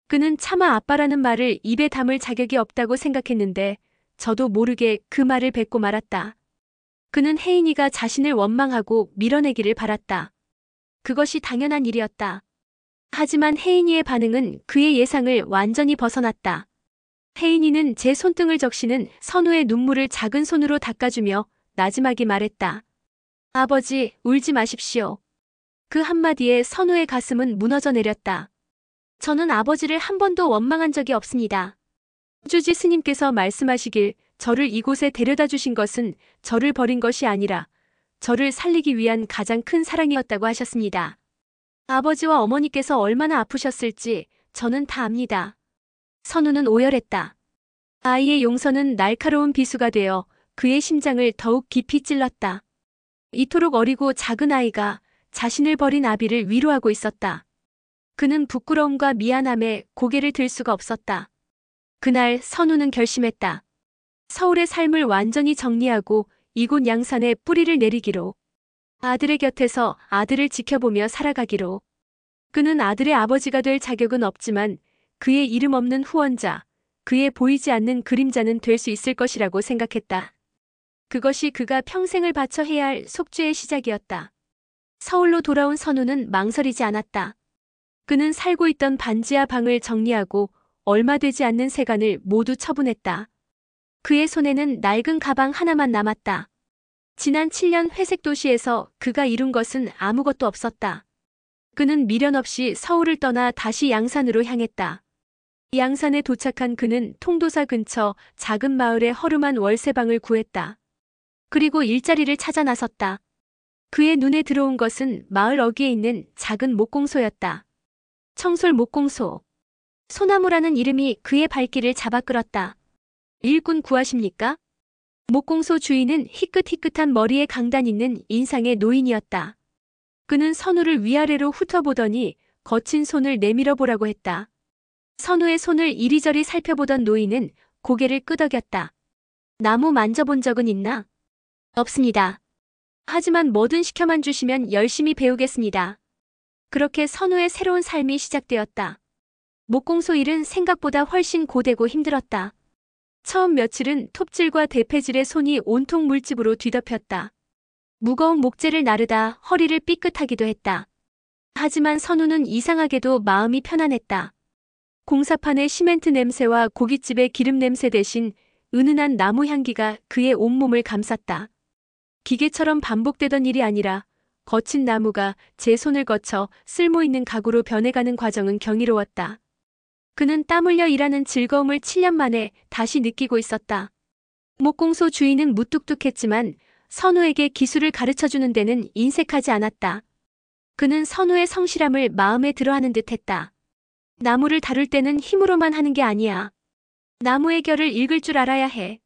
그는 차마 아빠라는 말을 입에 담을 자격이 없다고 생각했는데 저도 모르게 그 말을 뱉고 말았다. 그는 혜인이가 자신을 원망하고 밀어내기를 바랐다. 그것이 당연한 일이었다. 하지만 혜인이의 반응은 그의 예상을 완전히 벗어났다. 혜인이는 제 손등을 적시는 선우의 눈물을 작은 손으로 닦아주며 나지막이 말했다. 아버지, 울지 마십시오. 그 한마디에 선우의 가슴은 무너져 내렸다. 저는 아버지를 한 번도 원망한 적이 없습니다. 주지 스님께서 말씀하시길 저를 이곳에 데려다 주신 것은 저를 버린 것이 아니라 저를 살리기 위한 가장 큰 사랑이었다고 하셨습니다. 아버지와 어머니께서 얼마나 아프셨을지 저는 다 압니다. 선우는 오열했다. 아이의 용서는 날카로운 비수가 되어 그의 심장을 더욱 깊이 찔렀다. 이토록 어리고 작은 아이가 자신을 버린 아비를 위로하고 있었다. 그는 부끄러움과 미안함에 고개를 들 수가 없었다. 그날 선우는 결심했다. 서울의 삶을 완전히 정리하고 이곳 양산에 뿌리를 내리기로. 아들의 곁에서 아들을 지켜보며 살아가기로. 그는 아들의 아버지가 될 자격은 없지만 그의 이름 없는 후원자, 그의 보이지 않는 그림자는 될 수 있을 것이라고 생각했다. 그것이 그가 평생을 바쳐 해야 할 속죄의 시작이었다. 서울로 돌아온 선우는 망설이지 않았다. 그는 살고 있던 반지하 방을 정리하고 얼마 되지 않는 세간을 모두 처분했다. 그의 손에는 낡은 가방 하나만 남았다. 지난 7년 회색 도시에서 그가 이룬 것은 아무것도 없었다. 그는 미련 없이 서울을 떠나 다시 양산으로 향했다. 양산에 도착한 그는 통도사 근처 작은 마을의 허름한 월세방을 구했다. 그리고 일자리를 찾아 나섰다. 그의 눈에 들어온 것은 마을 어귀에 있는 작은 목공소였다. 청솔 목공소. 소나무라는 이름이 그의 발길을 잡아 끌었다. 일꾼 구하십니까? 목공소 주인은 희끗희끗한 머리에 강단 있는 인상의 노인이었다. 그는 선우를 위아래로 훑어보더니 거친 손을 내밀어 보라고 했다. 선우의 손을 이리저리 살펴보던 노인은 고개를 끄덕였다. 나무 만져본 적은 있나? 없습니다. 하지만 뭐든 시켜만 주시면 열심히 배우겠습니다. 그렇게 선우의 새로운 삶이 시작되었다. 목공소 일은 생각보다 훨씬 고되고 힘들었다. 처음 며칠은 톱질과 대패질에 손이 온통 물집으로 뒤덮였다. 무거운 목재를 나르다 허리를 삐끗하기도 했다. 하지만 선우는 이상하게도 마음이 편안했다. 공사판의 시멘트 냄새와 고깃집의 기름 냄새 대신 은은한 나무 향기가 그의 온몸을 감쌌다. 기계처럼 반복되던 일이 아니라 거친 나무가 제 손을 거쳐 쓸모있는 가구로 변해가는 과정은 경이로웠다. 그는 땀 흘려 일하는 즐거움을 7년 만에 다시 느끼고 있었다. 목공소 주인은 무뚝뚝했지만 선우에게 기술을 가르쳐주는 데는 인색하지 않았다. 그는 선우의 성실함을 마음에 들어하는 듯했다. 나무를 다룰 때는 힘으로만 하는 게 아니야. 나무의 결을 읽을 줄 알아야 해.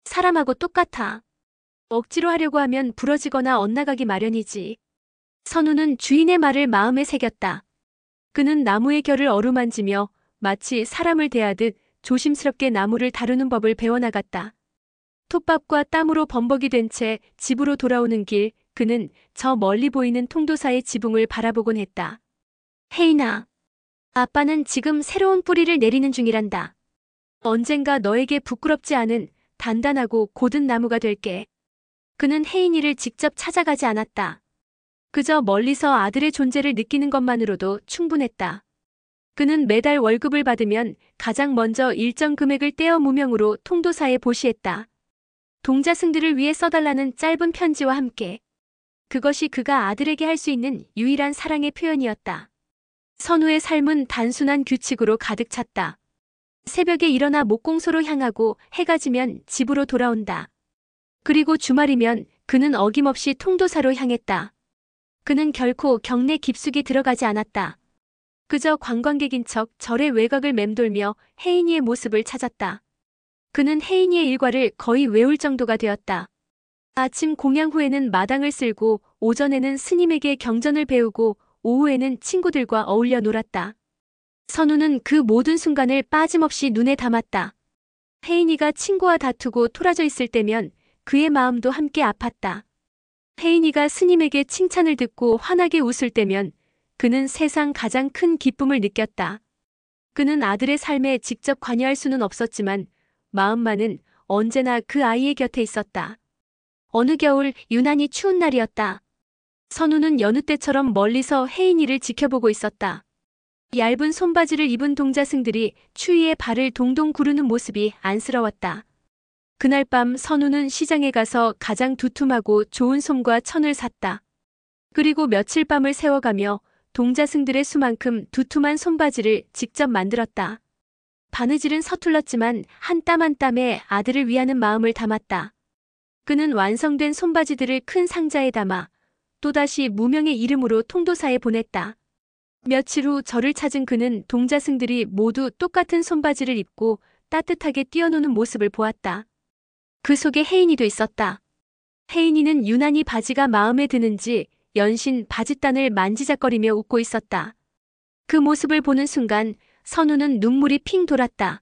사람하고 똑같아. 억지로 하려고 하면 부러지거나 엇나가기 마련이지. 선우는 주인의 말을 마음에 새겼다. 그는 나무의 결을 어루만지며 마치 사람을 대하듯 조심스럽게 나무를 다루는 법을 배워나갔다. 톱밥과 땀으로 범벅이 된 채 집으로 돌아오는 길, 그는 저 멀리 보이는 통도사의 지붕을 바라보곤 했다. 혜인아, 아빠는 지금 새로운 뿌리를 내리는 중이란다. 언젠가 너에게 부끄럽지 않은 단단하고 곧은 나무가 될게. 그는 혜인이를 직접 찾아가지 않았다. 그저 멀리서 아들의 존재를 느끼는 것만으로도 충분했다. 그는 매달 월급을 받으면 가장 먼저 일정 금액을 떼어 무명으로 통도사에 보시했다. 동자승들을 위해 써달라는 짧은 편지와 함께. 그것이 그가 아들에게 할 수 있는 유일한 사랑의 표현이었다. 선우의 삶은 단순한 규칙으로 가득 찼다. 새벽에 일어나 목공소로 향하고 해가 지면 집으로 돌아온다. 그리고 주말이면 그는 어김없이 통도사로 향했다. 그는 결코 경내 깊숙이 들어가지 않았다. 그저 관광객인 척 절의 외곽을 맴돌며 혜인이의 모습을 찾았다. 그는 혜인이의 일과를 거의 외울 정도가 되었다. 아침 공양 후에는 마당을 쓸고 오전에는 스님에게 경전을 배우고 오후에는 친구들과 어울려 놀았다. 선우는 그 모든 순간을 빠짐없이 눈에 담았다. 혜인이가 친구와 다투고 토라져 있을 때면 그의 마음도 함께 아팠다. 혜인이가 스님에게 칭찬을 듣고 환하게 웃을 때면 그는 세상 가장 큰 기쁨을 느꼈다. 그는 아들의 삶에 직접 관여할 수는 없었지만 마음만은 언제나 그 아이의 곁에 있었다. 어느 겨울 유난히 추운 날이었다. 선우는 여느 때처럼 멀리서 혜인이를 지켜보고 있었다. 얇은 손바지를 입은 동자승들이 추위에 발을 동동 구르는 모습이 안쓰러웠다. 그날 밤 선우는 시장에 가서 가장 두툼하고 좋은 솜과 천을 샀다. 그리고 며칠 밤을 새워가며 동자승들의 수만큼 두툼한 손바지를 직접 만들었다. 바느질은 서툴렀지만 한 땀 한 땀에 아들을 위하는 마음을 담았다. 그는 완성된 손바지들을 큰 상자에 담아 또다시 무명의 이름으로 통도사에 보냈다. 며칠 후 저를 찾은 그는 동자승들이 모두 똑같은 손바지를 입고 따뜻하게 뛰어노는 모습을 보았다. 그 속에 혜인이도 있었다. 혜인이는 유난히 바지가 마음에 드는지 연신 바짓단을 만지작거리며 웃고 있었다. 그 모습을 보는 순간 선우는 눈물이 핑 돌았다.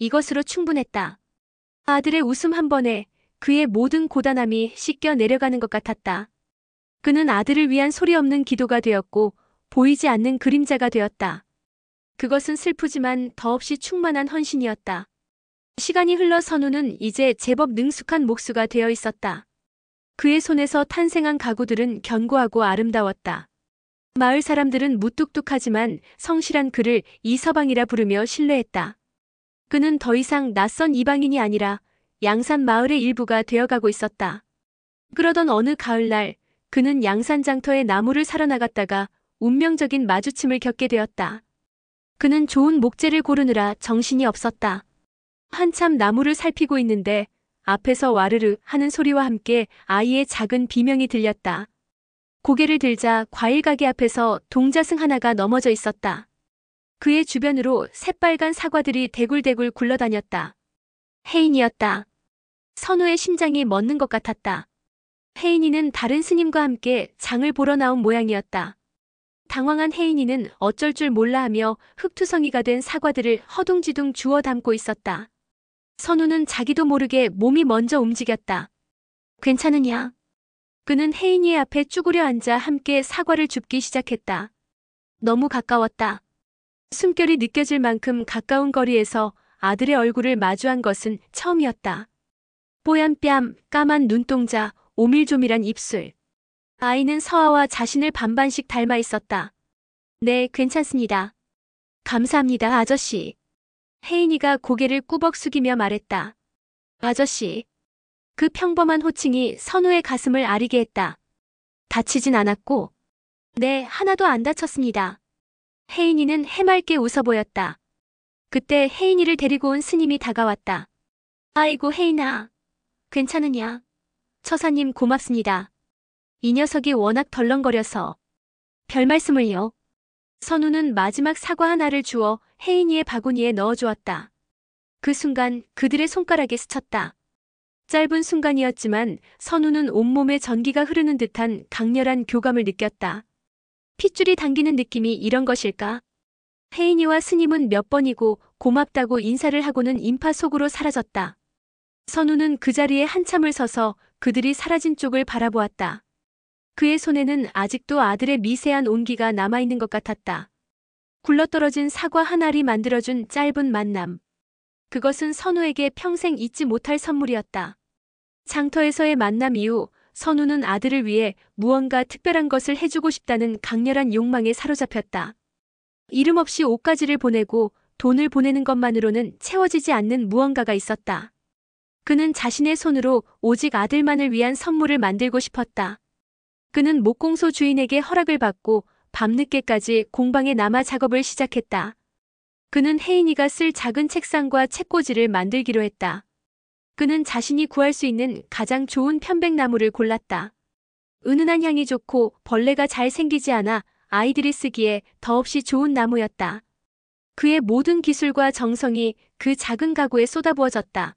이것으로 충분했다. 아들의 웃음 한 번에 그의 모든 고단함이 씻겨 내려가는 것 같았다. 그는 아들을 위한 소리 없는 기도가 되었고 보이지 않는 그림자가 되었다. 그것은 슬프지만 더없이 충만한 헌신이었다. 시간이 흘러 선우는 이제 제법 능숙한 목수가 되어 있었다. 그의 손에서 탄생한 가구들은 견고하고 아름다웠다. 마을 사람들은 무뚝뚝하지만 성실한 그를 이서방이라 부르며 신뢰했다. 그는 더 이상 낯선 이방인이 아니라 양산 마을의 일부가 되어가고 있었다. 그러던 어느 가을날 그는 양산 장터에 나무를 사러 나갔다가 운명적인 마주침을 겪게 되었다. 그는 좋은 목재를 고르느라 정신이 없었다. 한참 나무를 살피고 있는데 앞에서 와르르 하는 소리와 함께 아이의 작은 비명이 들렸다. 고개를 들자 과일 가게 앞에서 동자승 하나가 넘어져 있었다. 그의 주변으로 새빨간 사과들이 대굴대굴 굴러다녔다. 혜인이었다. 선우의 심장이 멎는 것 같았다. 혜인이는 다른 스님과 함께 장을 보러 나온 모양이었다. 당황한 혜인이는 어쩔 줄 몰라 하며 흙투성이가 된 사과들을 허둥지둥 주워 담고 있었다. 선우는 자기도 모르게 몸이 먼저 움직였다. 괜찮으냐? 그는 혜인이의 앞에 쭈그려 앉아 함께 사과를 줍기 시작했다. 너무 가까웠다. 숨결이 느껴질 만큼 가까운 거리에서 아들의 얼굴을 마주한 것은 처음이었다. 뽀얀 뺨, 까만 눈동자, 오밀조밀한 입술. 아이는 서아와 자신을 반반씩 닮아 있었다. 네, 괜찮습니다. 감사합니다, 아저씨. 혜인이가 고개를 꾸벅 숙이며 말했다. 아저씨. 그 평범한 호칭이 선우의 가슴을 아리게 했다. 다치진 않았고? 네, 하나도 안 다쳤습니다. 혜인이는 해맑게 웃어 보였다. 그때 혜인이를 데리고 온 스님이 다가왔다. 아이고 혜인아, 괜찮으냐? 처사님 고맙습니다. 이 녀석이 워낙 덜렁거려서. 별 말씀을요. 선우는 마지막 사과 하나를 주어 혜인이의 바구니에 넣어주었다. 그 순간 그들의 손가락에 스쳤다. 짧은 순간이었지만 선우는 온몸에 전기가 흐르는 듯한 강렬한 교감을 느꼈다. 핏줄이 당기는 느낌이 이런 것일까? 혜인이와 스님은 몇 번이고 고맙다고 인사를 하고는 인파 속으로 사라졌다. 선우는 그 자리에 한참을 서서 그들이 사라진 쪽을 바라보았다. 그의 손에는 아직도 아들의 미세한 온기가 남아있는 것 같았다. 굴러떨어진 사과 한 알이 만들어준 짧은 만남. 그것은 선우에게 평생 잊지 못할 선물이었다. 장터에서의 만남 이후 선우는 아들을 위해 무언가 특별한 것을 해주고 싶다는 강렬한 욕망에 사로잡혔다. 이름 없이 옷가지를 보내고 돈을 보내는 것만으로는 채워지지 않는 무언가가 있었다. 그는 자신의 손으로 오직 아들만을 위한 선물을 만들고 싶었다. 그는 목공소 주인에게 허락을 받고 밤늦게까지 공방에 남아 작업을 시작했다. 그는 혜인이가 쓸 작은 책상과 책꽂이를 만들기로 했다. 그는 자신이 구할 수 있는 가장 좋은 편백나무를 골랐다. 은은한 향이 좋고 벌레가 잘 생기지 않아 아이들이 쓰기에 더없이 좋은 나무였다. 그의 모든 기술과 정성이 그 작은 가구에 쏟아부어졌다.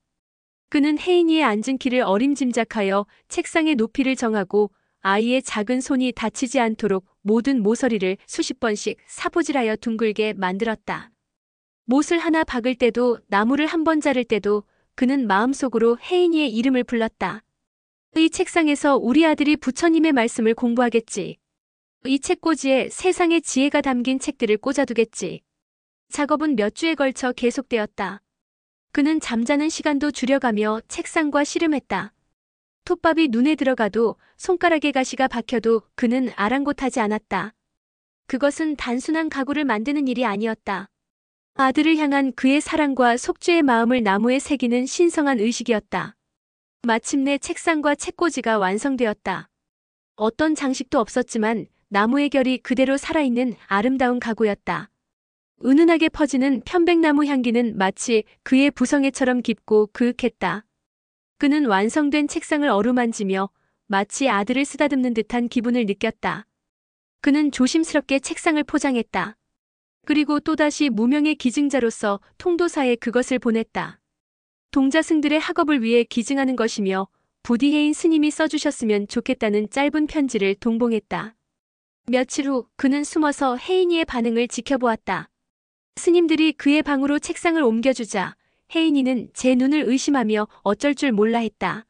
그는 혜인이의 앉은 키를 어림짐작하여 책상의 높이를 정하고 아이의 작은 손이 다치지 않도록 모든 모서리를 수십 번씩 사포질하여 둥글게 만들었다. 못을 하나 박을 때도 나무를 한 번 자를 때도 그는 마음속으로 혜인이의 이름을 불렀다. 이 책상에서 우리 아들이 부처님의 말씀을 공부하겠지. 이 책꽂이에 세상의 지혜가 담긴 책들을 꽂아두겠지. 작업은 몇 주에 걸쳐 계속되었다. 그는 잠자는 시간도 줄여가며 책상과 씨름했다. 톱밥이 눈에 들어가도 손가락에 가시가 박혀도 그는 아랑곳하지 않았다. 그것은 단순한 가구를 만드는 일이 아니었다. 아들을 향한 그의 사랑과 속죄의 마음을 나무에 새기는 신성한 의식이었다. 마침내 책상과 책꽂이가 완성되었다. 어떤 장식도 없었지만 나무의 결이 그대로 살아있는 아름다운 가구였다. 은은하게 퍼지는 편백나무 향기는 마치 그의 부성애처럼 깊고 그윽했다. 그는 완성된 책상을 어루만지며 마치 아들을 쓰다듬는 듯한 기분을 느꼈다. 그는 조심스럽게 책상을 포장했다. 그리고 또다시 무명의 기증자로서 통도사에 그것을 보냈다. 동자승들의 학업을 위해 기증하는 것이며 부디 해인 스님이 써주셨으면 좋겠다는 짧은 편지를 동봉했다. 며칠 후 그는 숨어서 혜인이의 반응을 지켜보았다. 스님들이 그의 방으로 책상을 옮겨주자 혜인이는 제 눈을 의심하며 어쩔 줄 몰라 했다.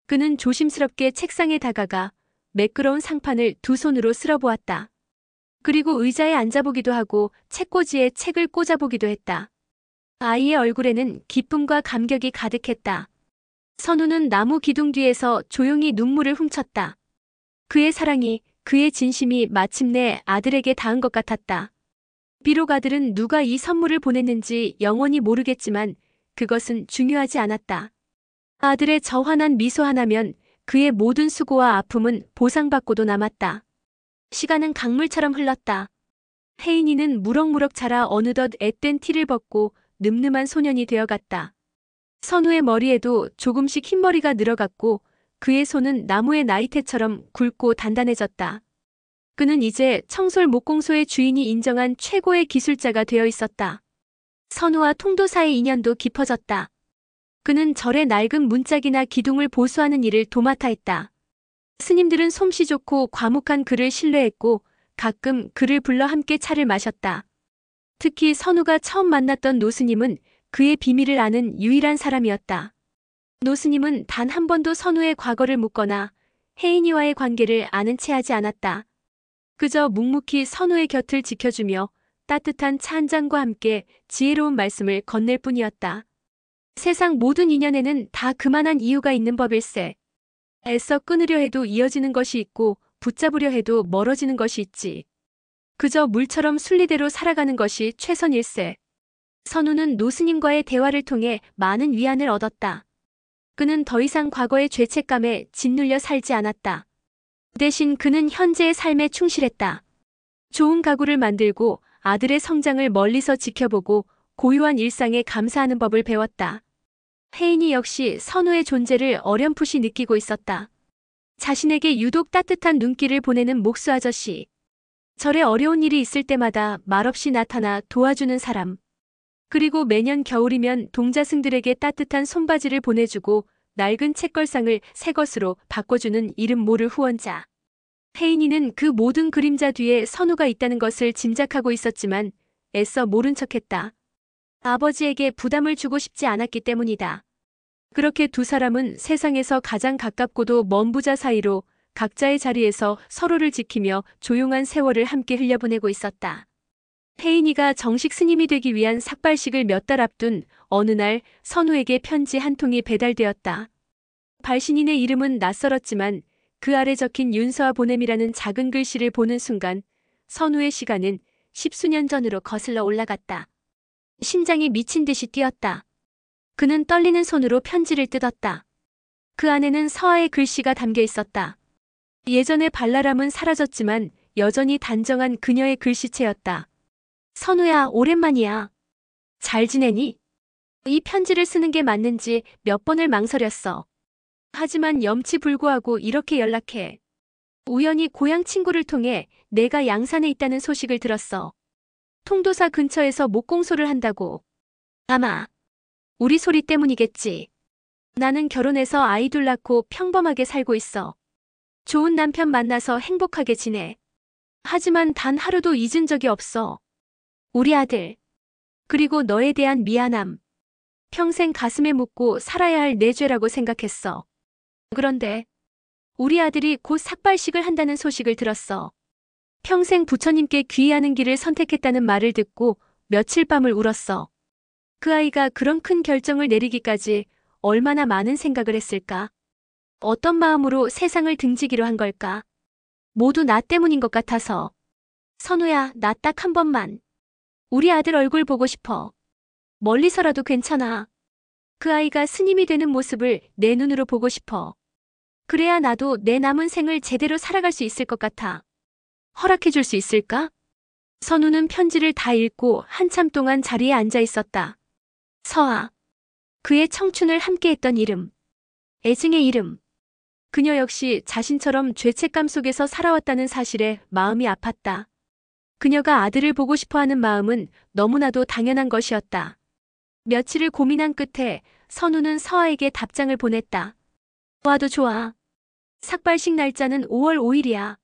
그는 조심스럽게 책상에 다가가 매끄러운 상판을 두 손으로 쓸어보았다. 그리고 의자에 앉아보기도 하고 책꽂이에 책을 꽂아보기도 했다. 아이의 얼굴에는 기쁨과 감격이 가득했다. 선우는 나무 기둥 뒤에서 조용히 눈물을 훔쳤다. 그의 사랑이, 그의 진심이 마침내 아들에게 닿은 것 같았다. 비록 아들은 누가 이 선물을 보냈는지 영원히 모르겠지만 그것은 중요하지 않았다. 아들의 저 환한 미소 하나면 그의 모든 수고와 아픔은 보상받고도 남았다. 시간은 강물처럼 흘렀다. 혜인이는 무럭무럭 자라 어느덧 앳된 티를 벗고 늠름한 소년이 되어갔다. 선우의 머리에도 조금씩 흰머리가 늘어갔고 그의 손은 나무의 나이테처럼 굵고 단단해졌다. 그는 이제 청솔 목공소의 주인이 인정한 최고의 기술자가 되어 있었다. 선우와 통도사의 인연도 깊어졌다. 그는 절의 낡은 문짝이나 기둥을 보수하는 일을 도맡아 했다. 스님들은 솜씨 좋고 과묵한 그를 신뢰했고 가끔 그를 불러 함께 차를 마셨다. 특히 선우가 처음 만났던 노스님은 그의 비밀을 아는 유일한 사람이었다. 노스님은 단 한 번도 선우의 과거를 묻거나 혜인이와의 관계를 아는 체 하지 않았다. 그저 묵묵히 선우의 곁을 지켜주며 따뜻한 차 한 잔과 함께 지혜로운 말씀을 건넬 뿐이었다. 세상 모든 인연에는 다 그만한 이유가 있는 법일세. 애써 끊으려 해도 이어지는 것이 있고 붙잡으려 해도 멀어지는 것이 있지. 그저 물처럼 순리대로 살아가는 것이 최선일세. 선우는 노스님과의 대화를 통해 많은 위안을 얻었다. 그는 더 이상 과거의 죄책감에 짓눌려 살지 않았다. 대신 그는 현재의 삶에 충실했다. 좋은 가구를 만들고 아들의 성장을 멀리서 지켜보고 고요한 일상에 감사하는 법을 배웠다. 혜인이 역시 선우의 존재를 어렴풋이 느끼고 있었다. 자신에게 유독 따뜻한 눈길을 보내는 목수 아저씨. 절에 어려운 일이 있을 때마다 말없이 나타나 도와주는 사람. 그리고 매년 겨울이면 동자승들에게 따뜻한 손바지를 보내주고 낡은 책걸상을 새 것으로 바꿔주는 이름 모를 후원자. 혜인이는 그 모든 그림자 뒤에 선우가 있다는 것을 짐작하고 있었지만 애써 모른 척했다. 아버지에게 부담을 주고 싶지 않았기 때문이다. 그렇게 두 사람은 세상에서 가장 가깝고도 먼 부자 사이로 각자의 자리에서 서로를 지키며 조용한 세월을 함께 흘려보내고 있었다. 혜인이가 정식 스님이 되기 위한 삭발식을 몇 달 앞둔 어느 날 선우에게 편지 한 통이 배달되었다. 발신인의 이름은 낯설었지만 그 아래 적힌 윤서와 보냄이라는 작은 글씨를 보는 순간 선우의 시간은 십수년 전으로 거슬러 올라갔다. 심장이 미친 듯이 뛰었다. 그는 떨리는 손으로 편지를 뜯었다. 그 안에는 서아의 글씨가 담겨 있었다. 예전의 발랄함은 사라졌지만 여전히 단정한 그녀의 글씨체였다. 선우야, 오랜만이야. 잘 지내니? 이 편지를 쓰는 게 맞는지 몇 번을 망설였어. 하지만 염치불구하고 이렇게 연락해. 우연히 고향 친구를 통해 내가 양산에 있다는 소식을 들었어. 통도사 근처에서 목공소를 한다고. 아마 우리 소리 때문이겠지. 나는 결혼해서 아이 둘 낳고 평범하게 살고 있어. 좋은 남편 만나서 행복하게 지내. 하지만 단 하루도 잊은 적이 없어. 우리 아들. 그리고 너에 대한 미안함. 평생 가슴에 묻고 살아야 할 내 죄라고 생각했어. 그런데 우리 아들이 곧 삭발식을 한다는 소식을 들었어. 평생 부처님께 귀의하는 길을 선택했다는 말을 듣고 며칠 밤을 울었어. 그 아이가 그런 큰 결정을 내리기까지 얼마나 많은 생각을 했을까? 어떤 마음으로 세상을 등지기로 한 걸까? 모두 나 때문인 것 같아서. 선우야, 나 딱 한 번만. 우리 아들 얼굴 보고 싶어. 멀리서라도 괜찮아. 그 아이가 스님이 되는 모습을 내 눈으로 보고 싶어. 그래야 나도 내 남은 생을 제대로 살아갈 수 있을 것 같아. 허락해 줄 수 있을까? 선우는 편지를 다 읽고 한참 동안 자리에 앉아 있었다. 서아. 그의 청춘을 함께했던 이름. 애증의 이름. 그녀 역시 자신처럼 죄책감 속에서 살아왔다는 사실에 마음이 아팠다. 그녀가 아들을 보고 싶어하는 마음은 너무나도 당연한 것이었다. 며칠을 고민한 끝에 선우는 서아에게 답장을 보냈다. 와도 좋아. 삭발식 날짜는 5월 5일이야.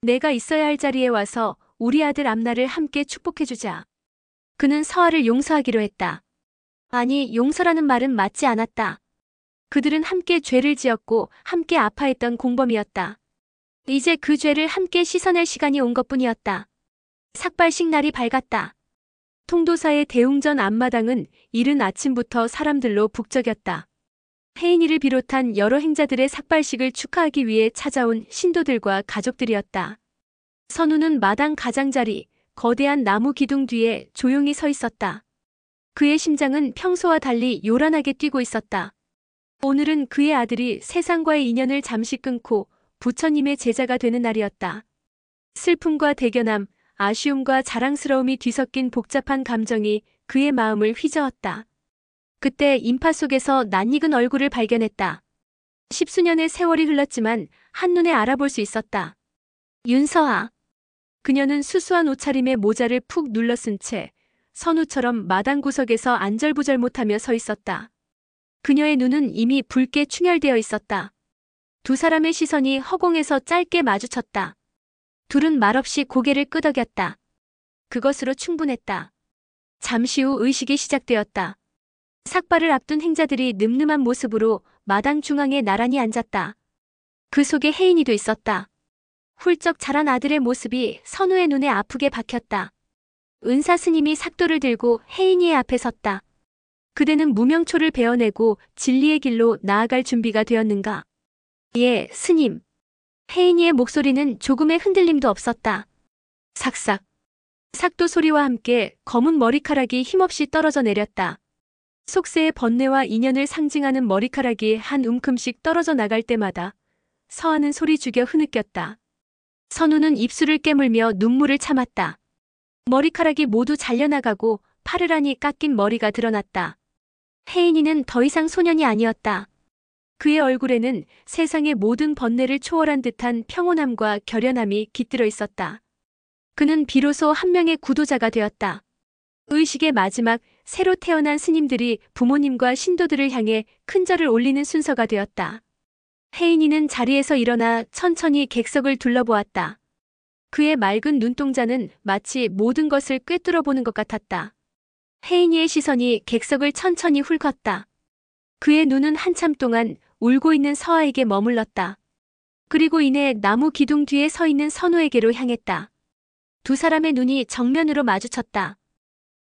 내가 있어야 할 자리에 와서 우리 아들 앞날을 함께 축복해주자. 그는 서아를 용서하기로 했다. 아니, 용서라는 말은 맞지 않았다. 그들은 함께 죄를 지었고 함께 아파했던 공범이었다. 이제 그 죄를 함께 씻어낼 시간이 온 것뿐이었다. 삭발식 날이 밝았다. 통도사의 대웅전 앞마당은 이른 아침부터 사람들로 북적였다. 혜인이를 비롯한 여러 행자들의 삭발식을 축하하기 위해 찾아온 신도들과 가족들이었다. 선우는 마당 가장자리, 거대한 나무 기둥 뒤에 조용히 서 있었다. 그의 심장은 평소와 달리 요란하게 뛰고 있었다. 오늘은 그의 아들이 세상과의 인연을 잠시 끊고 부처님의 제자가 되는 날이었다. 슬픔과 대견함, 아쉬움과 자랑스러움이 뒤섞인 복잡한 감정이 그의 마음을 휘저었다. 그때 인파 속에서 낯익은 얼굴을 발견했다. 십수년의 세월이 흘렀지만 한눈에 알아볼 수 있었다. 윤서아. 그녀는 수수한 옷차림에 모자를 푹 눌러 쓴 채 선우처럼 마당 구석에서 안절부절 못하며 서 있었다. 그녀의 눈은 이미 붉게 충혈되어 있었다. 두 사람의 시선이 허공에서 짧게 마주쳤다. 둘은 말없이 고개를 끄덕였다. 그것으로 충분했다. 잠시 후 의식이 시작되었다. 삭발을 앞둔 행자들이 늠름한 모습으로 마당 중앙에 나란히 앉았다. 그 속에 혜인이도 있었다. 훌쩍 자란 아들의 모습이 선우의 눈에 아프게 박혔다. 은사 스님이 삭도를 들고 혜인이의 앞에 섰다. 그대는 무명초를 베어내고 진리의 길로 나아갈 준비가 되었는가? 예, 스님. 혜인이의 목소리는 조금의 흔들림도 없었다. 삭삭. 삭도 소리와 함께 검은 머리카락이 힘없이 떨어져 내렸다. 속세의 번뇌와 인연을 상징하는 머리카락이 한 움큼씩 떨어져 나갈 때마다 서하는 소리 죽여 흐느꼈다. 선우는 입술을 깨물며 눈물을 참았다. 머리카락이 모두 잘려나가고 파르라니 깎인 머리가 드러났다. 혜인이는 더 이상 소년이 아니었다. 그의 얼굴에는 세상의 모든 번뇌를 초월한 듯한 평온함과 결연함이 깃들어 있었다. 그는 비로소 한 명의 구도자가 되었다. 의식의 마지막 새로 태어난 스님들이 부모님과 신도들을 향해 큰 절을 올리는 순서가 되었다. 혜인이는 자리에서 일어나 천천히 객석을 둘러보았다. 그의 맑은 눈동자는 마치 모든 것을 꿰뚫어 보는 것 같았다. 혜인이의 시선이 객석을 천천히 훑었다. 그의 눈은 한참 동안 울고 있는 서아에게 머물렀다. 그리고 이내 나무 기둥 뒤에 서 있는 선우에게로 향했다. 두 사람의 눈이 정면으로 마주쳤다.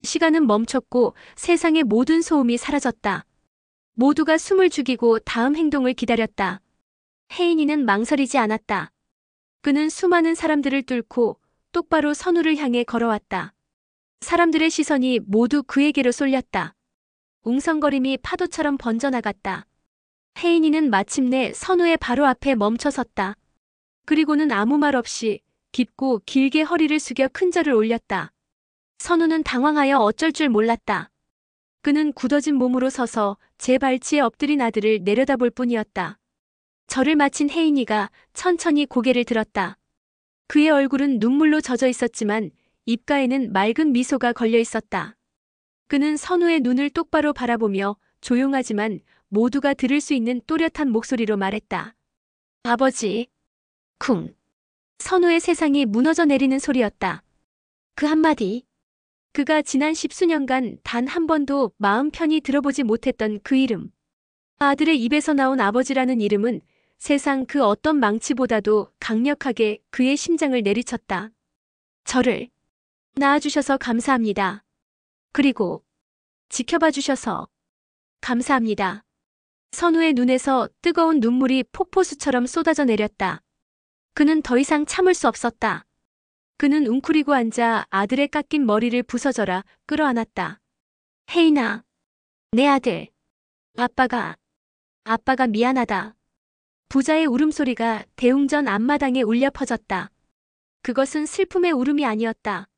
시간은 멈췄고 세상의 모든 소음이 사라졌다. 모두가 숨을 죽이고 다음 행동을 기다렸다. 혜인이는 망설이지 않았다. 그는 수많은 사람들을 뚫고 똑바로 선우를 향해 걸어왔다. 사람들의 시선이 모두 그에게로 쏠렸다. 웅성거림이 파도처럼 번져나갔다. 혜인이는 마침내 선우의 바로 앞에 멈춰섰다. 그리고는 아무 말 없이 깊고 길게 허리를 숙여 큰 절을 올렸다. 선우는 당황하여 어쩔 줄 몰랐다. 그는 굳어진 몸으로 서서 제 발치에 엎드린 아들을 내려다볼 뿐이었다. 절을 마친 혜인이가 천천히 고개를 들었다. 그의 얼굴은 눈물로 젖어 있었지만 입가에는 맑은 미소가 걸려 있었다. 그는 선우의 눈을 똑바로 바라보며 조용하지만 모두가 들을 수 있는 또렷한 목소리로 말했다. 아버지. 쿵. 선우의 세상이 무너져 내리는 소리였다. 그 한마디. 그가 지난 십수년간 단 한 번도 마음 편히 들어보지 못했던 그 이름. 아들의 입에서 나온 아버지라는 이름은 세상 그 어떤 망치보다도 강력하게 그의 심장을 내리쳤다. 저를 낳아주셔서 감사합니다. 그리고 지켜봐 주셔서 감사합니다. 선우의 눈에서 뜨거운 눈물이 폭포수처럼 쏟아져 내렸다. 그는 더 이상 참을 수 없었다. 그는 웅크리고 앉아 아들의 깎인 머리를 부서져라 끌어안았다. 혜인아, 내 아들. 아빠가 미안하다. 부자의 울음소리가 대웅전 앞마당에 울려 퍼졌다. 그것은 슬픔의 울음이 아니었다.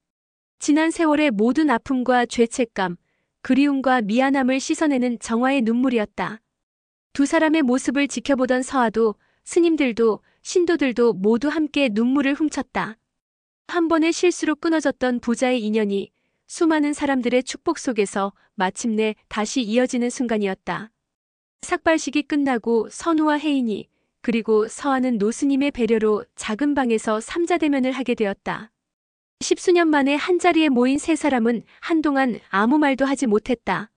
지난 세월의 모든 아픔과 죄책감, 그리움과 미안함을 씻어내는 정화의 눈물이었다. 두 사람의 모습을 지켜보던 서아도, 스님들도, 신도들도 모두 함께 눈물을 훔쳤다. 한 번의 실수로 끊어졌던 부자의 인연이 수많은 사람들의 축복 속에서 마침내 다시 이어지는 순간이었다. 삭발식이 끝나고 선우와 혜인이 그리고 서아는 노스님의 배려로 작은 방에서 삼자대면을 하게 되었다. 10수년 만에 한자리에 모인 세 사람은 한동안 아무 말도 하지 못했다.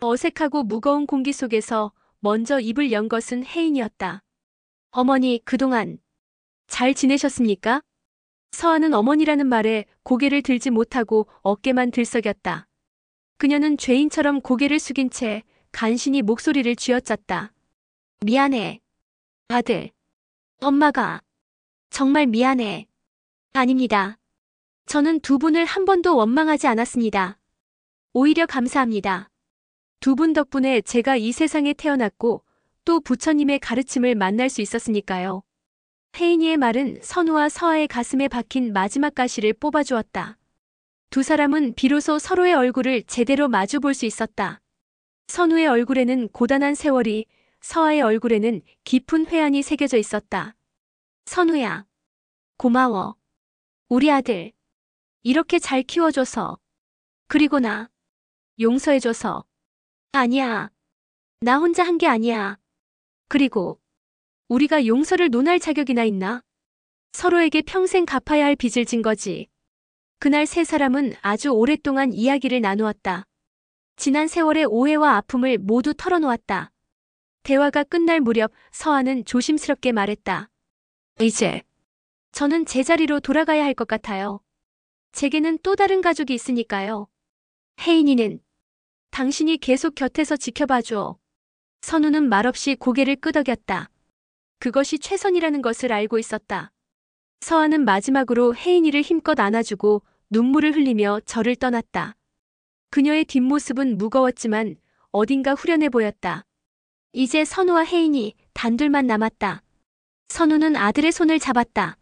어색하고 무거운 공기 속에서 먼저 입을 연 것은 혜인이었다. 어머니, 그동안 잘 지내셨습니까? 서아는 어머니라는 말에 고개를 들지 못하고 어깨만 들썩였다. 그녀는 죄인처럼 고개를 숙인 채 간신히 목소리를 쥐어짰다. 미안해. 아들. 엄마가. 정말 미안해. 아닙니다. 저는 두 분을 한 번도 원망하지 않았습니다. 오히려 감사합니다. 두 분 덕분에 제가 이 세상에 태어났고 또 부처님의 가르침을 만날 수 있었으니까요. 혜인이의 말은 선우와 서아의 가슴에 박힌 마지막 가시를 뽑아주었다. 두 사람은 비로소 서로의 얼굴을 제대로 마주 볼 수 있었다. 선우의 얼굴에는 고단한 세월이, 서아의 얼굴에는 깊은 회한이 새겨져 있었다. 선우야, 고마워. 우리 아들, 이렇게 잘 키워줘서. 그리고 나, 용서해줘서. 아니야. 나 혼자 한 게 아니야. 그리고, 우리가 용서를 논할 자격이나 있나? 서로에게 평생 갚아야 할 빚을 진 거지. 그날 세 사람은 아주 오랫동안 이야기를 나누었다. 지난 세월의 오해와 아픔을 모두 털어놓았다. 대화가 끝날 무렵 서아는 조심스럽게 말했다. 이제 저는 제자리로 돌아가야 할 것 같아요. 제게는 또 다른 가족이 있으니까요. 혜인이는 당신이 계속 곁에서 지켜봐줘. 선우는 말없이 고개를 끄덕였다. 그것이 최선이라는 것을 알고 있었다. 서아는 마지막으로 혜인이를 힘껏 안아주고 눈물을 흘리며 절을 떠났다. 그녀의 뒷모습은 무거웠지만 어딘가 후련해 보였다. 이제 선우와 혜인이 단둘만 남았다. 선우는 아들의 손을 잡았다.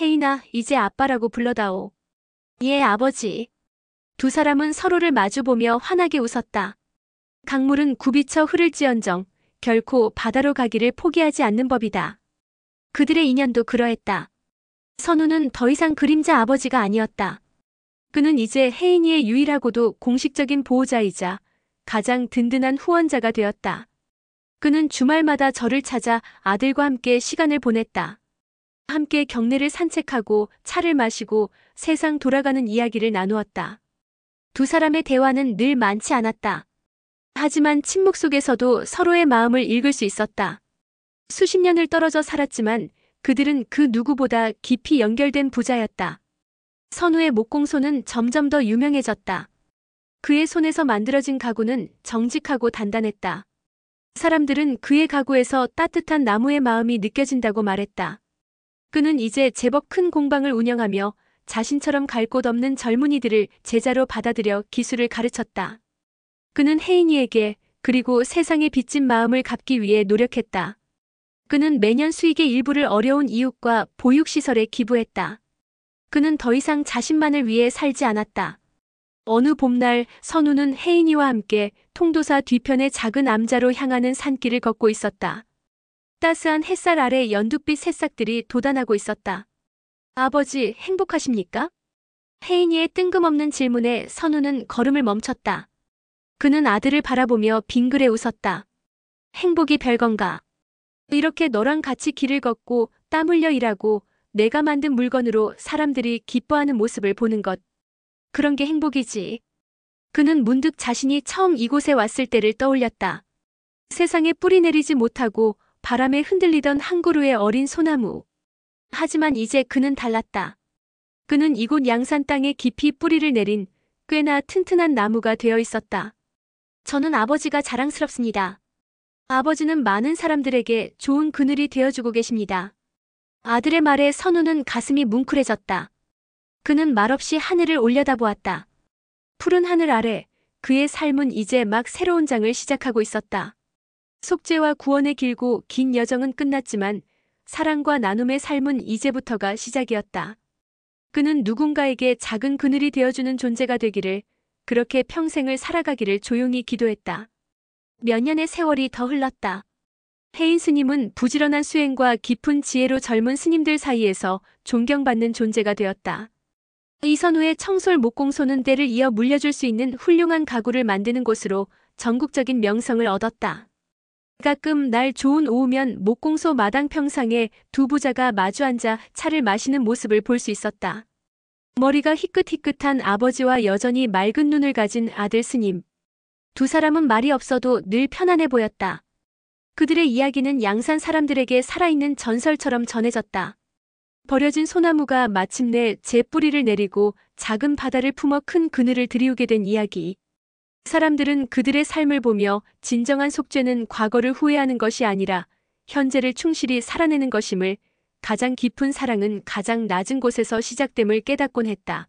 혜인아, 이제 아빠라고 불러다오. 예, 아버지. 두 사람은 서로를 마주보며 환하게 웃었다. 강물은 굽이쳐 흐를지언정 결코 바다로 가기를 포기하지 않는 법이다. 그들의 인연도 그러했다. 선우는 더 이상 그림자 아버지가 아니었다. 그는 이제 혜인이의 유일하고도 공식적인 보호자이자 가장 든든한 후원자가 되었다. 그는 주말마다 절을 찾아 아들과 함께 시간을 보냈다. 함께 경내를 산책하고 차를 마시고 세상 돌아가는 이야기를 나누었다. 두 사람의 대화는 늘 많지 않았다. 하지만 침묵 속에서도 서로의 마음을 읽을 수 있었다. 수십 년을 떨어져 살았지만 그들은 그 누구보다 깊이 연결된 부자였다. 선우의 목공소는 점점 더 유명해졌다. 그의 손에서 만들어진 가구는 정직하고 단단했다. 사람들은 그의 가구에서 따뜻한 나무의 마음이 느껴진다고 말했다. 그는 이제 제법 큰 공방을 운영하며 자신처럼 갈 곳 없는 젊은이들을 제자로 받아들여 기술을 가르쳤다. 그는 혜인이에게 그리고 세상에 빚진 마음을 갚기 위해 노력했다. 그는 매년 수익의 일부를 어려운 이웃과 보육시설에 기부했다. 그는 더 이상 자신만을 위해 살지 않았다. 어느 봄날 선우는 혜인이와 함께 통도사 뒤편의 작은 암자로 향하는 산길을 걷고 있었다. 따스한 햇살 아래 연두빛 새싹들이 돋아나고 있었다. 아버지, 행복하십니까? 혜인이의 뜬금없는 질문에 선우는 걸음을 멈췄다. 그는 아들을 바라보며 빙그레 웃었다. 행복이 별건가? 이렇게 너랑 같이 길을 걷고 땀 흘려 일하고 내가 만든 물건으로 사람들이 기뻐하는 모습을 보는 것. 그런 게 행복이지. 그는 문득 자신이 처음 이곳에 왔을 때를 떠올렸다. 세상에 뿌리 내리지 못하고 바람에 흔들리던 한 그루의 어린 소나무. 하지만 이제 그는 달랐다. 그는 이곳 양산 땅에 깊이 뿌리를 내린 꽤나 튼튼한 나무가 되어 있었다. 저는 아버지가 자랑스럽습니다. 아버지는 많은 사람들에게 좋은 그늘이 되어주고 계십니다. 아들의 말에 선우는 가슴이 뭉클해졌다. 그는 말없이 하늘을 올려다보았다. 푸른 하늘 아래 그의 삶은 이제 막 새로운 장을 시작하고 있었다. 속죄와 구원의 길고 긴 여정은 끝났지만 사랑과 나눔의 삶은 이제부터가 시작이었다. 그는 누군가에게 작은 그늘이 되어주는 존재가 되기를, 그렇게 평생을 살아가기를 조용히 기도했다. 몇 년의 세월이 더 흘렀다. 혜인 스님은 부지런한 수행과 깊은 지혜로 젊은 스님들 사이에서 존경받는 존재가 되었다. 이선우의 청솔 목공소는 때를 이어 물려줄 수 있는 훌륭한 가구를 만드는 곳으로 전국적인 명성을 얻었다. 가끔 날 좋은 오후면 목공소 마당 평상에 두 부자가 마주 앉아 차를 마시는 모습을 볼 수 있었다. 머리가 희끗희끗한 아버지와 여전히 맑은 눈을 가진 아들 스님. 두 사람은 말이 없어도 늘 편안해 보였다. 그들의 이야기는 양산 사람들에게 살아있는 전설처럼 전해졌다. 버려진 소나무가 마침내 제 뿌리를 내리고 작은 바다를 품어 큰 그늘을 드리우게 된 이야기. 사람들은 그들의 삶을 보며 진정한 속죄는 과거를 후회하는 것이 아니라 현재를 충실히 살아내는 것임을, 가장 깊은 사랑은 가장 낮은 곳에서 시작됨을 깨닫곤 했다.